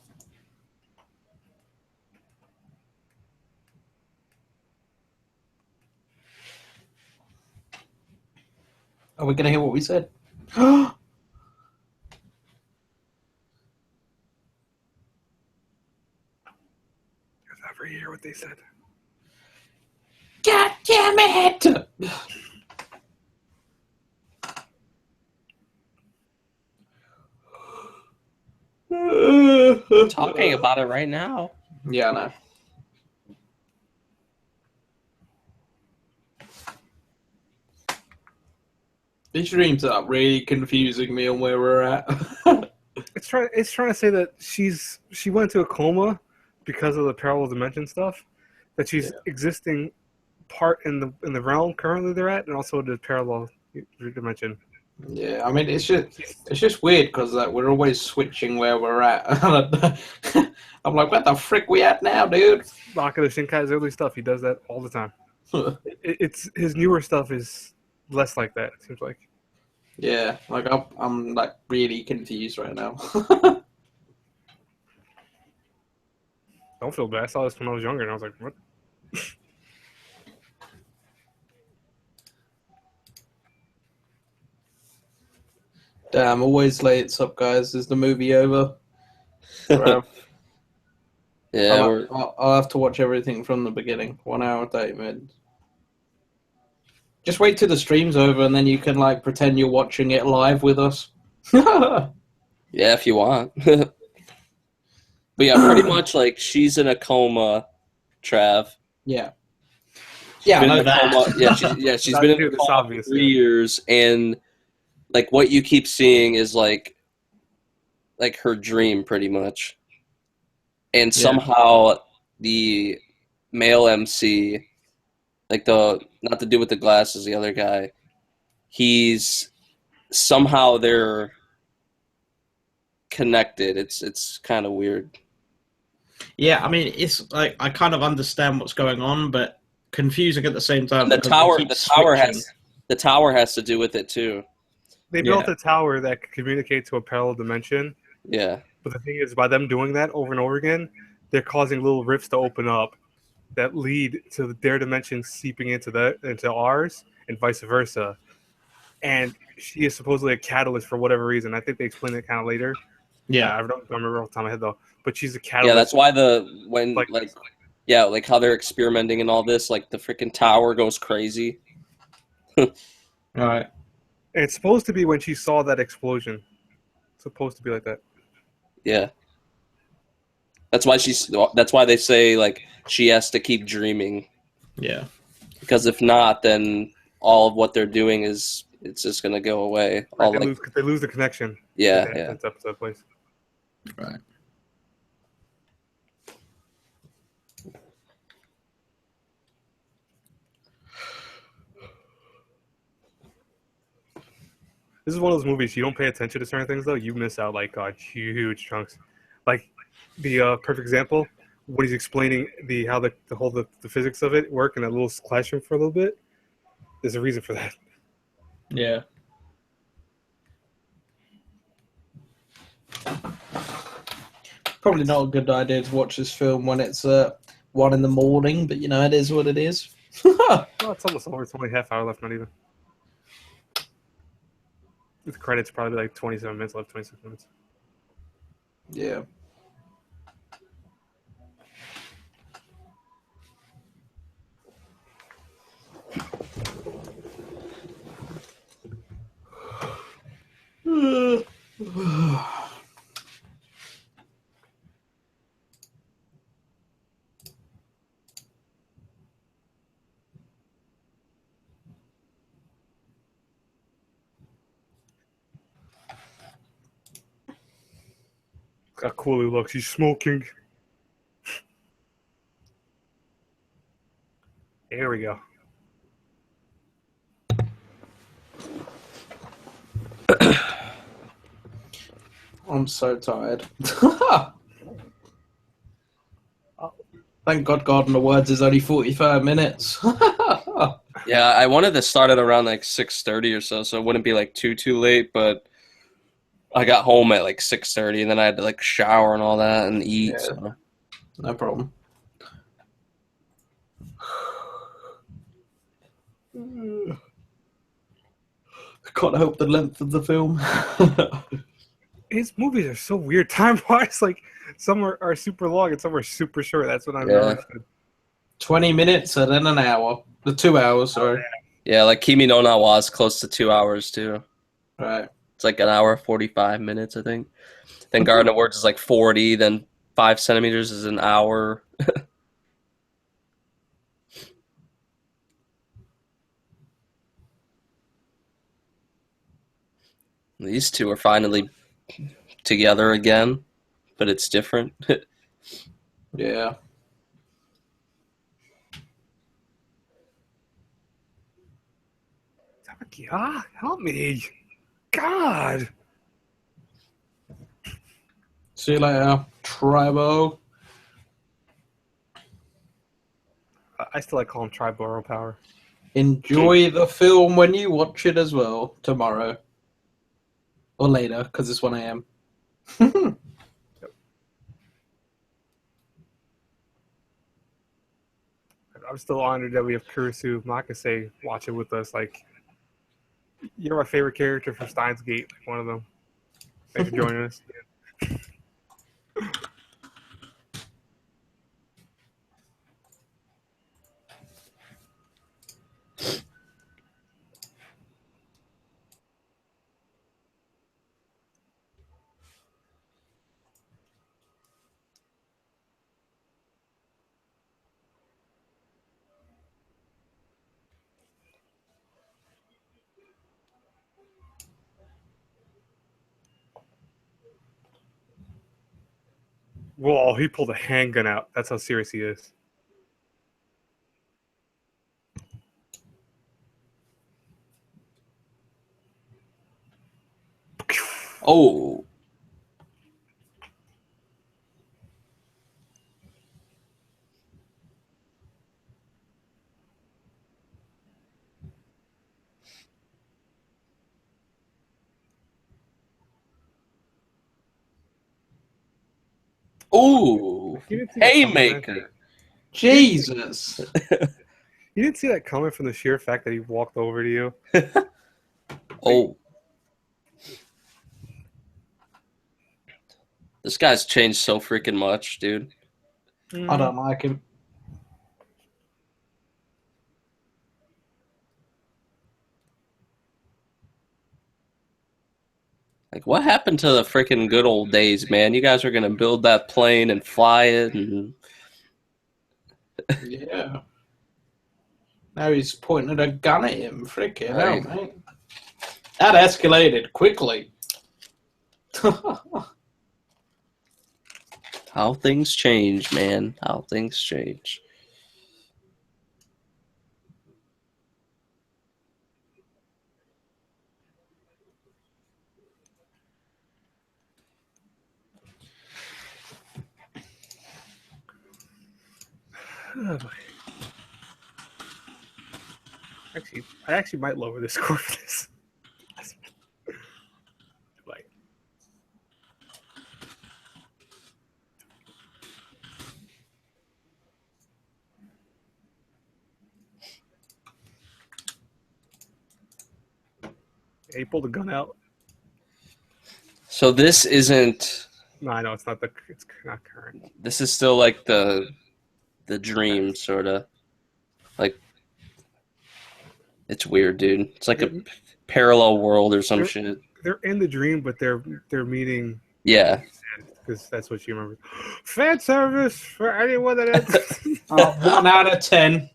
Are we going to hear what we said? Never hear what they said. God damn it! We're talking about it right now. Yeah, I know. These dreams are really confusing me on where we're at. It's trying to say that she went into a coma because of the parallel dimension stuff. That she's existing part in the realm currently they're at, and also the parallel dimension. Yeah, I mean it's just weird because we're always switching where we're at. I'm like, what the frick we at now, dude? Makoto Shinkai's early stuff, he does that all the time. It's his newer stuff is less like that. It seems like. Yeah, like I'm like really confused right now. Don't feel bad. I saw this when I was younger, and I was like, what? Damn, always late. What's up, guys? Is the movie over? Yeah, I'll have to watch everything from the beginning. 1 hour, 30 minutes. Just wait till the stream's over, and then you can like pretend you're watching it live with us. yeah, if you want. But yeah, pretty much like she's in a coma, Trav. Yeah. Yeah, I know that. Coma. She's been in a coma for 3 years, and like what you keep seeing is like her dream, pretty much. And somehow the male MC, like not the dude with the glasses, the other guy, they're connected. It's kind of weird. Yeah, I mean, it's like I kind of understand what's going on, but confusing at the same time. And the tower has to do with it too. They built a tower that could communicate to a parallel dimension. Yeah. But the thing is, by them doing that over and over again, they're causing little rifts to open up that lead to their dimension seeping into ours, and vice versa. And she is supposedly a catalyst for whatever reason. I think they explain it kind of later. Yeah, I don't remember off the top of my head though. But she's a catalyst. Yeah, that's why like how they're experimenting and all this, like the freaking tower goes crazy. All right. And it's supposed to be when she saw that explosion. It's supposed to be like that. Yeah. That's why they say like she has to keep dreaming. Yeah. Because if not, then all of what they're doing it's just gonna go away. They lose the connection. Yeah, That episode place. Right. This is one of those movies you don't pay attention to certain things though. You miss out like huge chunks. Like the perfect example when he's explaining how the physics of it work in that little classroom for a little bit. There's a reason for that. Yeah. Probably not a good idea to watch this film when it's 1 in the morning, but it is what it is. Oh, it's almost over. It's only half hour left, not even. With credits, probably like 27 minutes left, 26 minutes. Yeah. Look how cool he looks. He's smoking. Here we go. I'm so tired. Thank God Garden of Words is only 45 minutes. Yeah, I wanted to start it around like 6:30 or so it wouldn't be like too late, but I got home at like 6:30 and then I had to like shower and all that and eat. Yeah. So. No problem. I can't help the length of the film. His movies are so weird time-wise. Like, some are super long and some are super short. That's what I've noticed. 20 minutes and then an hour. The 2 hours, sorry. Yeah, like Kimi no Na wa is close to 2 hours too. Right. It's like an hour 45 minutes, I think. Then Garden of Words is like 40. Then 5 centimeters is an hour. These two are finally together again, but it's different. Yeah. Yeah, help me. God. See you later, Tribo. I still like calling Triborough Power. Enjoy the film when you watch it as well tomorrow. Or later, because it's 1 a.m. I'm still honored that we have Kurisu Makase watch it with us. Like, you're my favorite character from Steins Gate, like one of them. Thanks for joining us. Whoa, he pulled a handgun out. That's how serious he is. Oh. Ooh. Haymaker. Jesus. You didn't see that coming from the sheer fact that he walked over to you? Oh. This guy's changed so freaking much, dude. I don't like him. Like, what happened to the freaking good old days, man? You guys are going to build that plane and fly it. And Yeah. Now he's pointing a gun at him. Freaking hell, mate. That escalated quickly. How things change, man. How things change. Actually, I actually might lower the score for this. Like, He pulled a gun out. So this isn't. No, I know it's not it's not current. This is still like the dream sort of. Like, it's weird, dude. It's like a parallel world or some shit. They're in the dream, but they're meeting. Yeah. Because that's what she remembers. Fan service for anyone that is. 1 out of 10.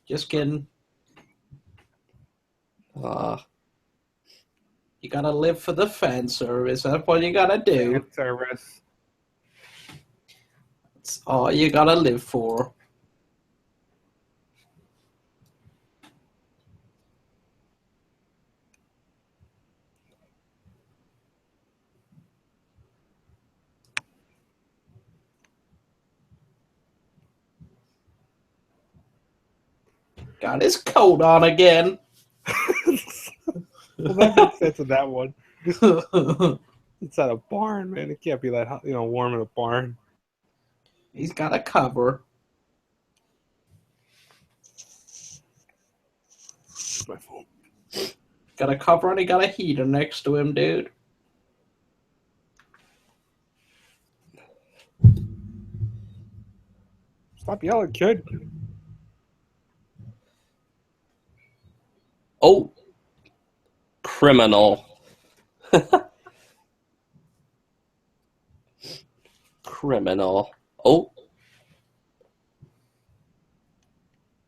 Just kidding. You gotta live for the fan service. That's what you gotta do. Fan service. That's all you gotta live for. Got his coat on again. Well, that makes sense of that one. It's at a barn, man. It can't be that hot, warm in a barn. He's got a cover. My phone. Got a cover and he got a heater next to him, dude. Stop yelling, kid. Oh. Criminal. Criminal. Oh.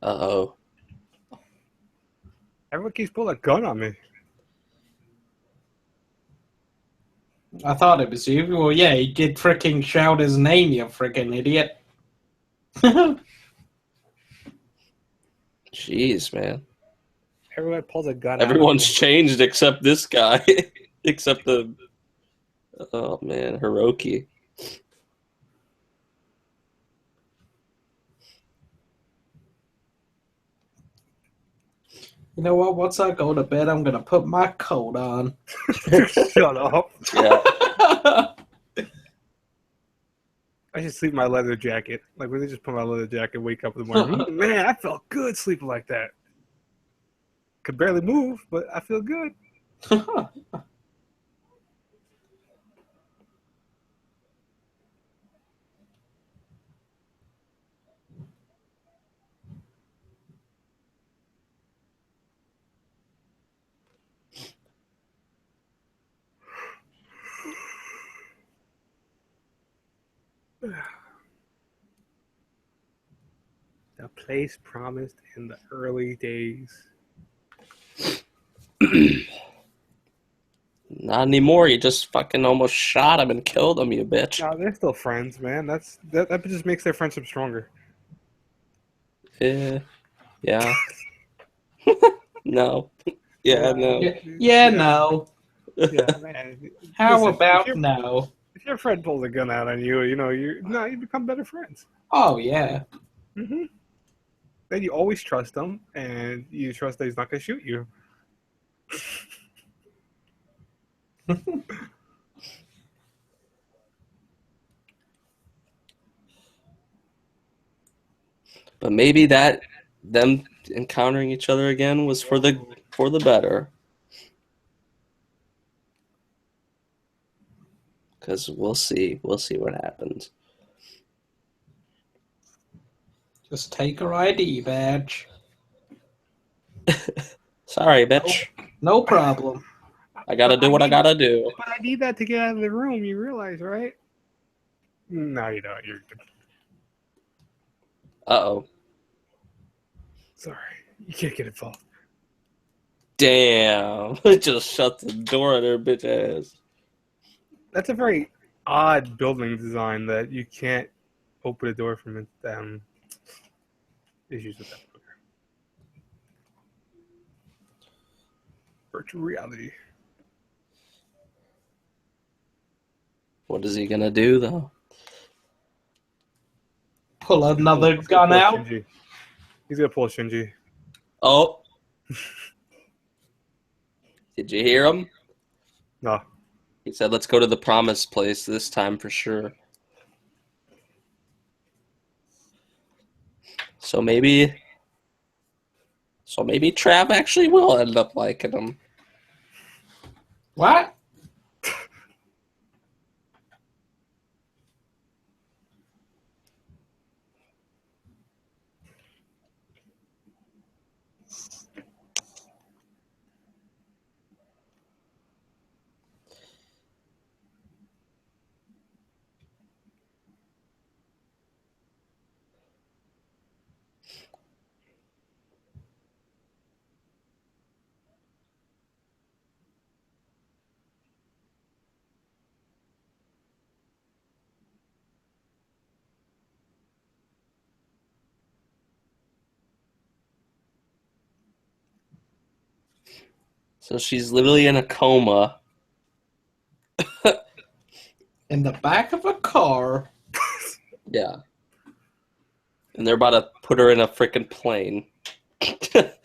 Uh-oh. Everyone keeps pulling a gun on me. I thought it was you. Well, yeah, he did freaking shout his name, you freaking idiot. Jeez, man. Everyone pulls a gun Everyone's changed except this guy. Except the... Oh, man. Hiroki. You know what? Once I go to bed, I'm going to put my coat on. Shut up. Yeah. I should sleep in my leather jacket. Like, really just put my leather jacket, wake up in the morning. Man, I felt good sleeping like that. Could barely move, but I feel good. The place promised in the early days. Not anymore. You just fucking almost shot him and killed him, you bitch. No, they're still friends, man. That just makes their friendship stronger. Yeah. Yeah. No. Yeah, no. Yeah, no. Yeah, man. How Listen, about no? If your friend pulls a gun out on you, you become better friends. Oh, yeah. Mm-hmm. Then you always trust him, and you trust that he's not going to shoot you. But maybe them encountering each other again was for the better. Because we'll see what happens. Just take her ID badge. Sorry, bitch. No problem. I gotta do what I gotta do. But I need that to get out of the room, you realize, right? No, you don't. You're Uh-oh. sorry. You can't get involved. Damn. It just shut the door on her bitch ass. That's a very odd building design that you can't open a door from it. Issues with that. Virtual reality. What is he gonna do, though? Pull another gun out. Shinji. He's gonna pull Shinji. Oh. Did you hear him? No. He said, let's go to the promised place this time for sure. So maybe So maybe Trav actually will end up liking him. What? So she's literally in a coma. In the back of a car. Yeah. And they're about to put her in a freaking plane. Yep,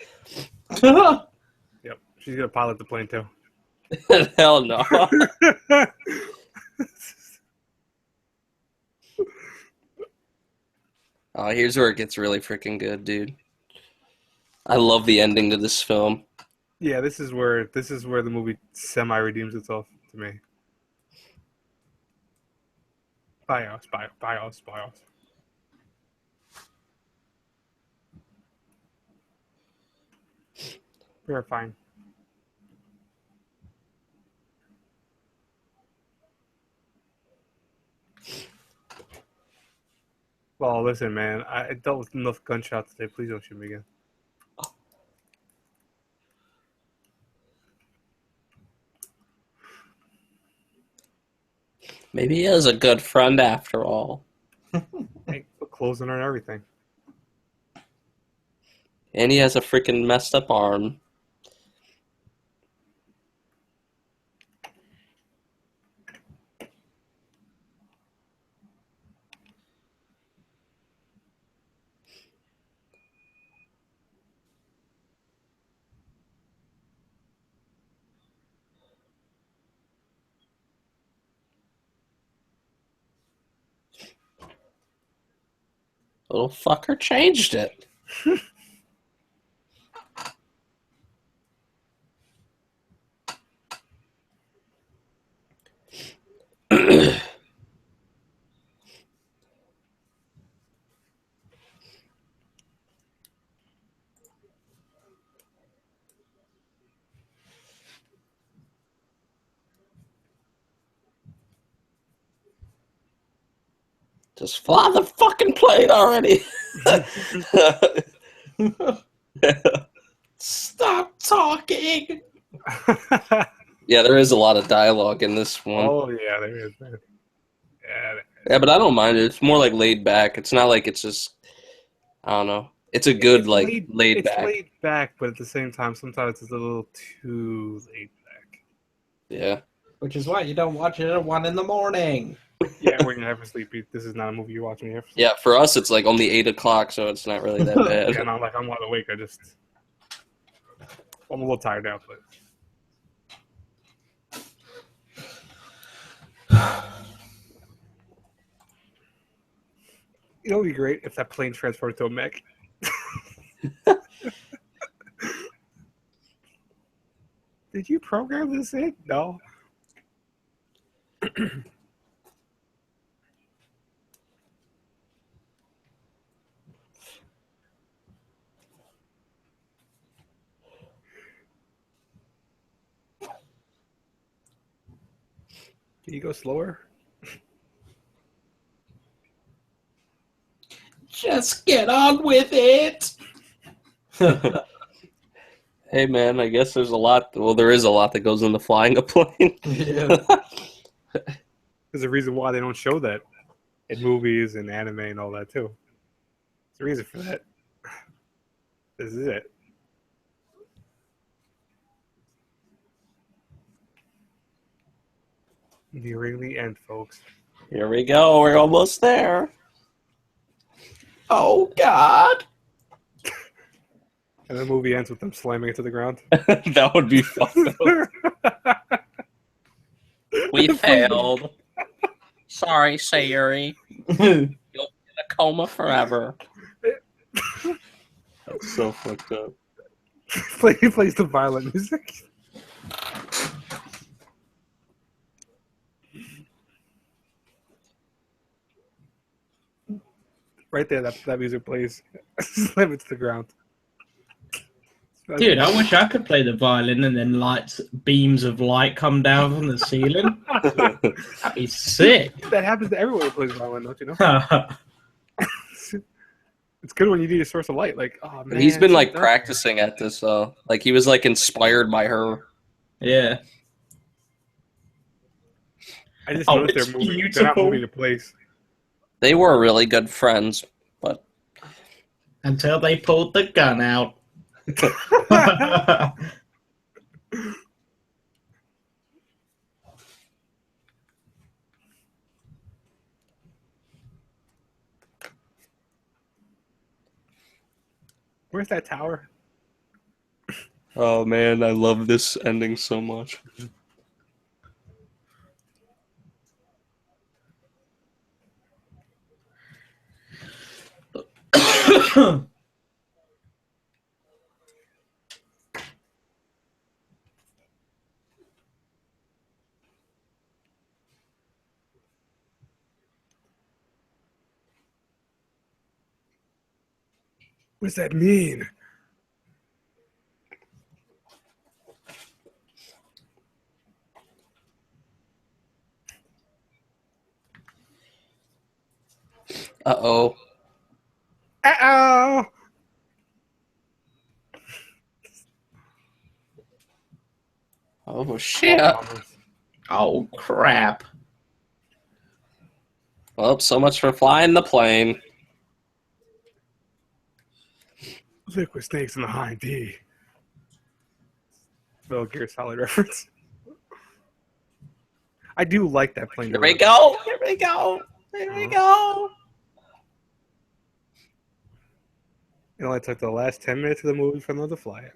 she's gonna pilot the plane too. Hell no. Oh, here's where it gets really freaking good, dude. I love the ending to this film. Yeah, this is where the movie semi redeems itself to me. Bios. We're fine. Well, listen, man. I dealt with enough gunshots today. Please don't shoot me again. Maybe he is a good friend after all. Hey, put clothes on her and everything. And he has a freaking messed up arm. Little fucker changed it. Just fly the fucking plane already. Stop talking. Yeah, there is a lot of dialogue in this one. Oh yeah, there is, man. Yeah. Yeah, but I don't mind it. It's more like laid back. It's not like it's just, I don't know. It's a good, laid It's back. laid back, but at the same time, sometimes it's a little too laid back. Yeah. Which is why you don't watch it at 1 a.m. Yeah, when you're half asleep, this is not a movie you watch when you're half asleep. Yeah, for us, it's like only 8 o'clock, so it's not really that bad. Yeah, not like I'm wide awake. I'm a little tired now, but. You know, it'd be great if that plane transferred to a mech. Did you program this in? No. Can you go slower? Just get on with it. Hey, man, I guess there's a lot. Well, there is a lot that goes into flying a plane. Yeah. There's a reason why they don't show that in movies and anime and all that, too. There's a reason for that. This is it. Nearing the end, folks. Here we go. We're almost there. Oh, God. And the movie ends with them slamming it to the ground. That would be fun. We failed. Sorry, Sayuri. You'll be in a coma forever. That's so fucked up. He plays the violin music. Right there, that music plays. Slam it to the ground. Dude, I wish I could play the violin and then beams of light come down from the ceiling. That'd be sick. That happens to everyone who plays violin, don't you know? It's good when you need a source of light. Like, oh man, He's been like practicing at this. Like he was like inspired by her. Yeah. I just noticed they're moving. Beautiful. They're not moving to place. They were really good friends, but until they pulled the gun out. Where's that tower? oh man, I love this ending so much. What does that mean? Uh-oh. Uh-oh! Oh shit. Oh crap. Well, so much for flying the plane. Liquid snakes in the hind D. Metal Gear Solid reference. I do like that plane. Here we go. Here we go. Here we go. It only took the last 10 minutes of the movie for them to fly it.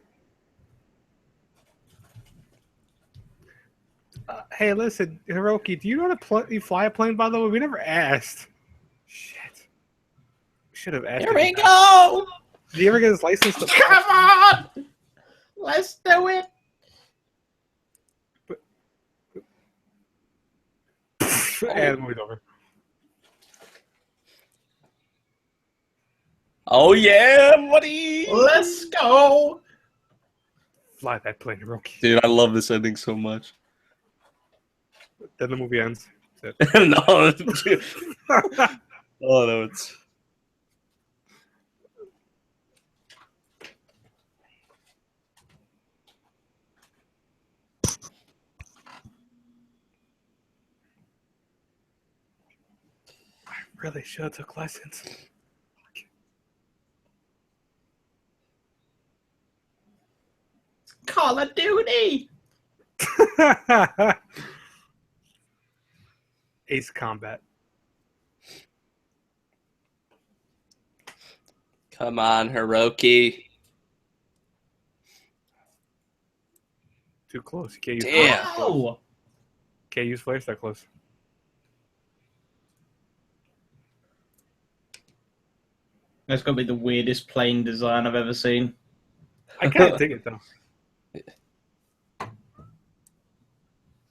Hey, listen, Hiroki, do you know how to fly a plane, by the way? We never asked. Shit. We should have asked. Here we go. Did he ever get his license to Come on! Let's do it! And the movie's over. Oh yeah, buddy! Let's go! Fly that plane, Hiroki. Dude, I love this ending so much. Then the movie ends. That's it. no. Oh no, it's. Really should have took lessons. Call of Duty! Ace Combat. Come on, Hiroki. Too close. You can't use Damn. flares. Oh! Can't use flares that close. That's got to be the weirdest plane design I've ever seen. I kind of dig it, though. Kind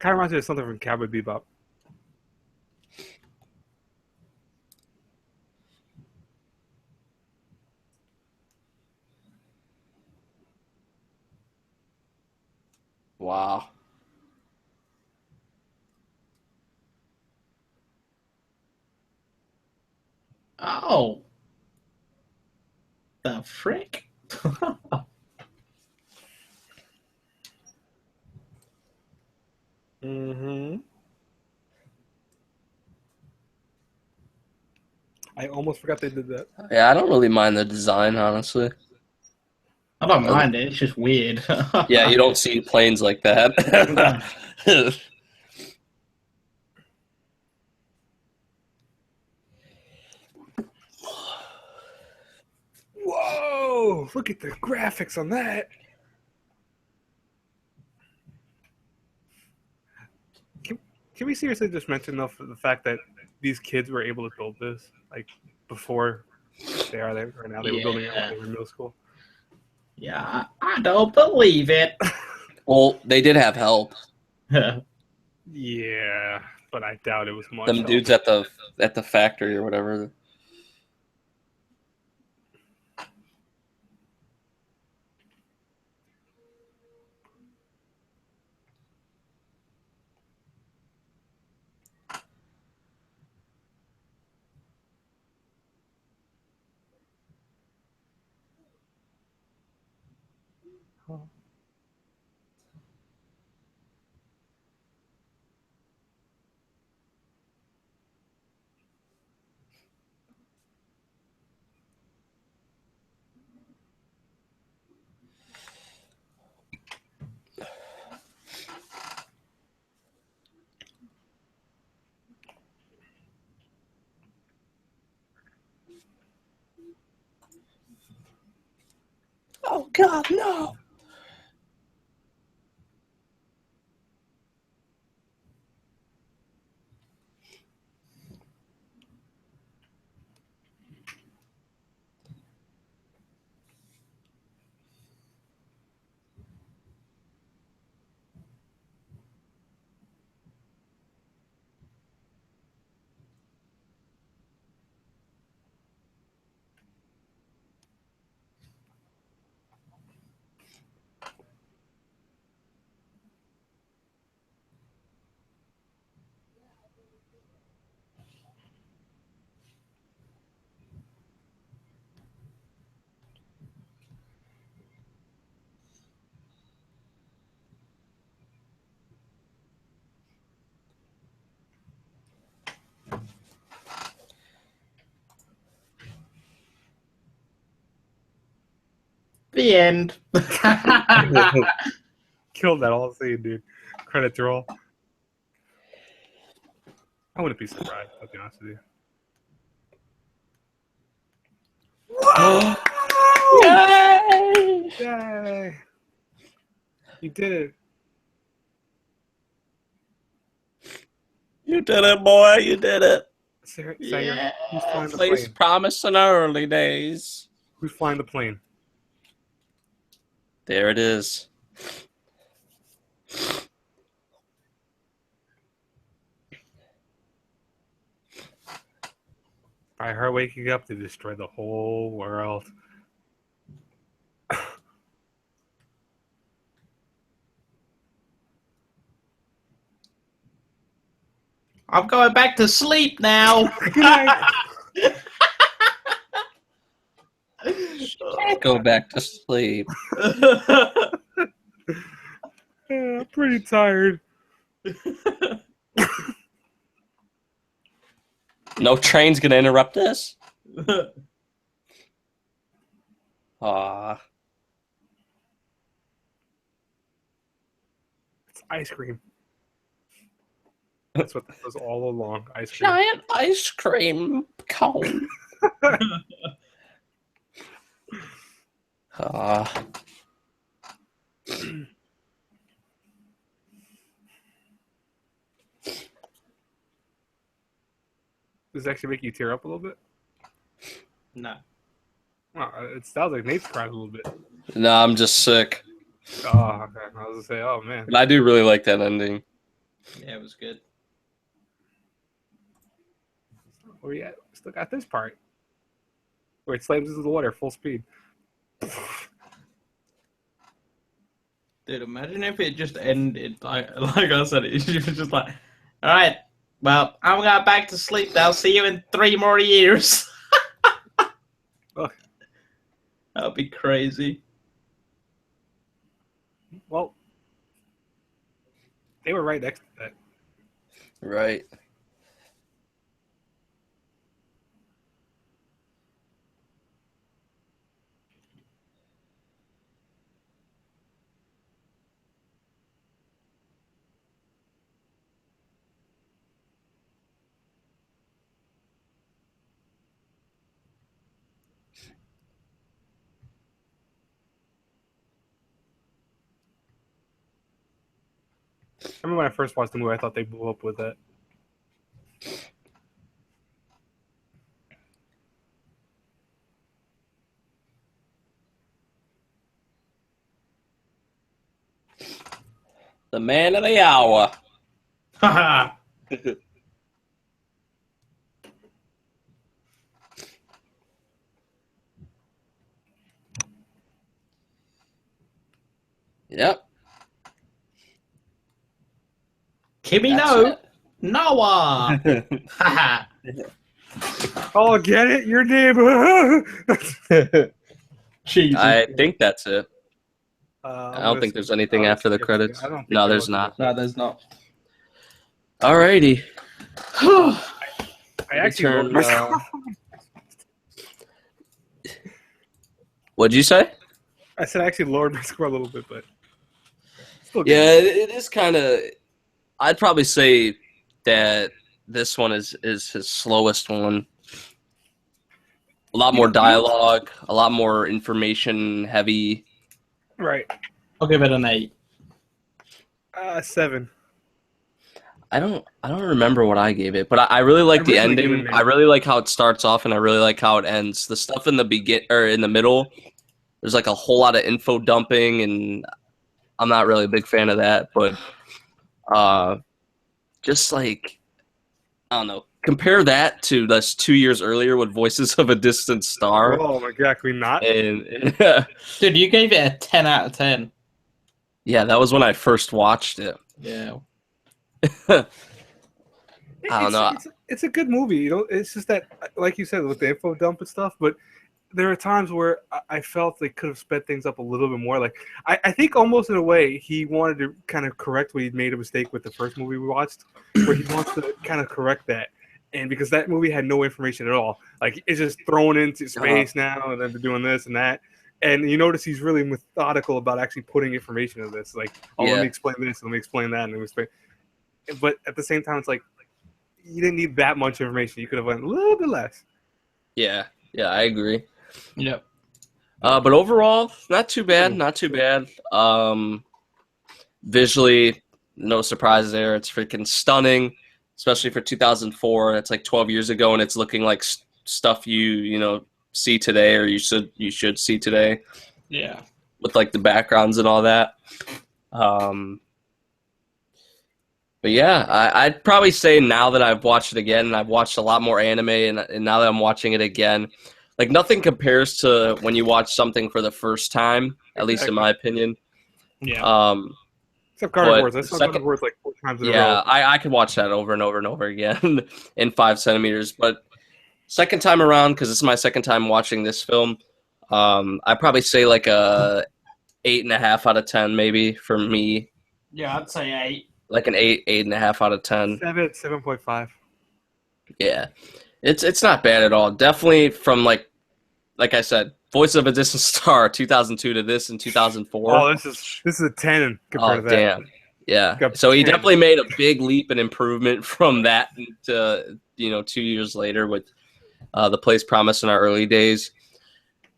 of reminds me of something from Cowboy Bebop. Wow. Oh! The frick? Mm-hmm. I almost forgot they did that. Yeah, I don't really mind the design, honestly. I don't mind it, it's just weird. Yeah, you don't see planes like that. Whoa! Look at the graphics on that. Can we seriously just mention though the fact that these kids were able to build this like before they are there right now? They were building it when they were in middle school. Yeah, I don't believe it. Well, they did have help. Yeah, but I doubt it was much. Them help. dudes at the factory or whatever. Oh God, no! The end. Killed that all scene, dude. Credits roll. I wouldn't be surprised, I'll be honest with you. Yay! Yay! You did it. You did it, boy! You did it! Sanger, Yeah. who's flying the Place plane? promised in our early days. Who's flying the plane? There it is. By her waking up to destroy the whole world. I'm going back to sleep now. Can't go back to sleep. Yeah, I'm pretty tired. No train's gonna interrupt this. Aw. It's ice cream. That's what that was all along. Ice cream. Giant ice cream cone. Aw. Does it actually make you tear up a little bit? No. Oh, it sounds like Nate's cried a little bit. No, I'm just sick. Oh, okay. I was gonna say, oh man. But I do really like that ending. Yeah, it was good. Where you at? Still got this part. Where it slams into the water full speed. Dude, imagine if it just ended like I said, it's just like, all right, well, I'm going back to sleep now. See you in 3 more years. Ugh. That would be crazy. Well, they were right next to that. Right. I remember when I first watched the movie, I thought they blew up with that. The man of the hour. Haha. Yep. Kimi That's no. it. Noah. Haha. Oh, get it? Your neighbor. Jesus. I think that's it. I I don't think there's anything after the credits. I don't think No, there there's was. not. No, there's not. Alrighty. I actually Return, lowered my score. What'd you say? I said I actually lowered my score a little bit, but still good. Yeah, it is kind of. I'd probably say that this one is his slowest one. A lot more dialogue, a lot more information heavy. Right. I'll give it an 8. 7. I don't remember what I gave it, but I really like the originally gave it ending. an I 8. really like how it starts off, and I really like how it ends. The stuff in the middle, there's like a whole lot of info dumping, and I'm not really a big fan of that. But just like I don't know, compare that to this 2 years earlier with Voices of a Distant Star, Oh my god, can we not? and Dude, you gave it a 10 out of 10. yeah, that was when I first watched it. Yeah. I don't know. It's a good movie. You know, it's just that, like you said, with the info dump and stuff. But there are times where I felt they could have sped things up a little bit more. Like I think almost in a way he wanted to kind of correct what he'd made a mistake with the first movie we watched, where he wants to kind of correct that. And because that movie had no information at all, like it's just thrown into space now, and then they're doing this and that. And you notice he's really methodical about actually putting information in this. Like, oh, Yeah. let me explain this, let me explain that, and let me explain. But at the same time, it's like you didn't need that much information. You could have went a little bit less. Yeah, I agree. Yep. But overall, not too bad. Not too bad. Visually, no surprise there. It's freaking stunning, especially for 2004. It's like 12 years ago, and it's looking like stuff you see today, or you should see today, Yeah. with like the backgrounds and all that. But yeah, I'd probably say now that I've watched it again, and I've watched a lot more anime, and now that I'm watching it again, like nothing compares to when you watch something for the first time, at least in my opinion. Yeah. Except Carnivores. I saw second- Carnivores like 4 times in a Yeah, row. I could watch that over and over and over again in 5 centimeters. But second time around, because this is my second time watching this film, I'd probably say like a 8.5 out of 10 maybe for me. Yeah, I'd say 8. Like an 8.5 out of 10. 7.5. Yeah, it's not bad at all. Definitely from like I said, Voice of a Distant Star, 2002 to this in 2004. Oh, this is a 10 compared to that. Damn. Yeah. Got So he 10. definitely made a big leap in improvement from that to 2 years later with The Place Promised in our early days.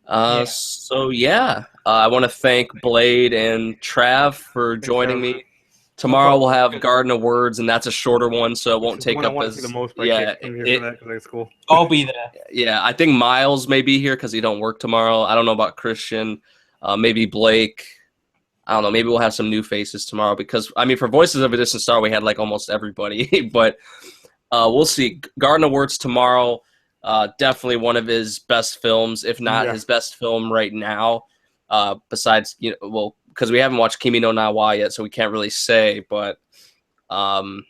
So yeah, I want to thank Blade and Trav for joining me. Tomorrow we'll have Garden of Words, and that's a shorter one, so it won't take up I want as to see the most. But I yeah. can't come here for that because it's cool. I'll be there. Yeah, I think Miles may be here because he don't work tomorrow. I don't know about Christian. Maybe Blake. I don't know. Maybe we'll have some new faces tomorrow because, I mean, for Voices of a Distant Star, we had like almost everybody. But we'll see. Garden of Words tomorrow. Definitely one of his best films, if not his best film right now. Besides, because we haven't watched Kimi no Na wa yet, so we can't really say. But Garden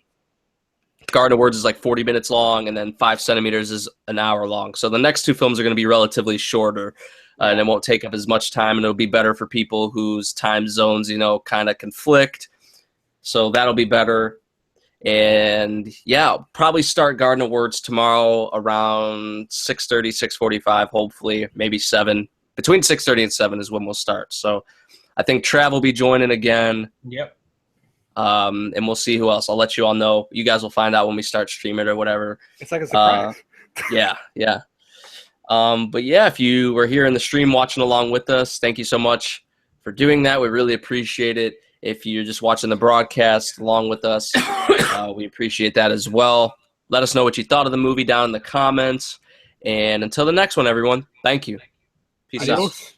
of Words is like 40 minutes long, and then 5 centimeters is an hour long. So the next 2 films are going to be relatively shorter, and it won't take up as much time, and it'll be better for people whose time zones, kind of conflict. So that'll be better. And yeah, I'll probably start Garden of Words tomorrow around 6:30, 6:45, hopefully, maybe 7. Between 6:30 and 7 is when we'll start. So I think Trav will be joining again. Yep. And we'll see who else. I'll let you all know. You guys will find out when we start streaming or whatever. It's like a surprise. Yeah. But yeah, if you were here in the stream watching along with us, thank you so much for doing that. We really appreciate it. If you're just watching the broadcast along with us, we appreciate that as well. Let us know what you thought of the movie down in the comments. And until the next one, everyone, thank you. Peace out. Adios.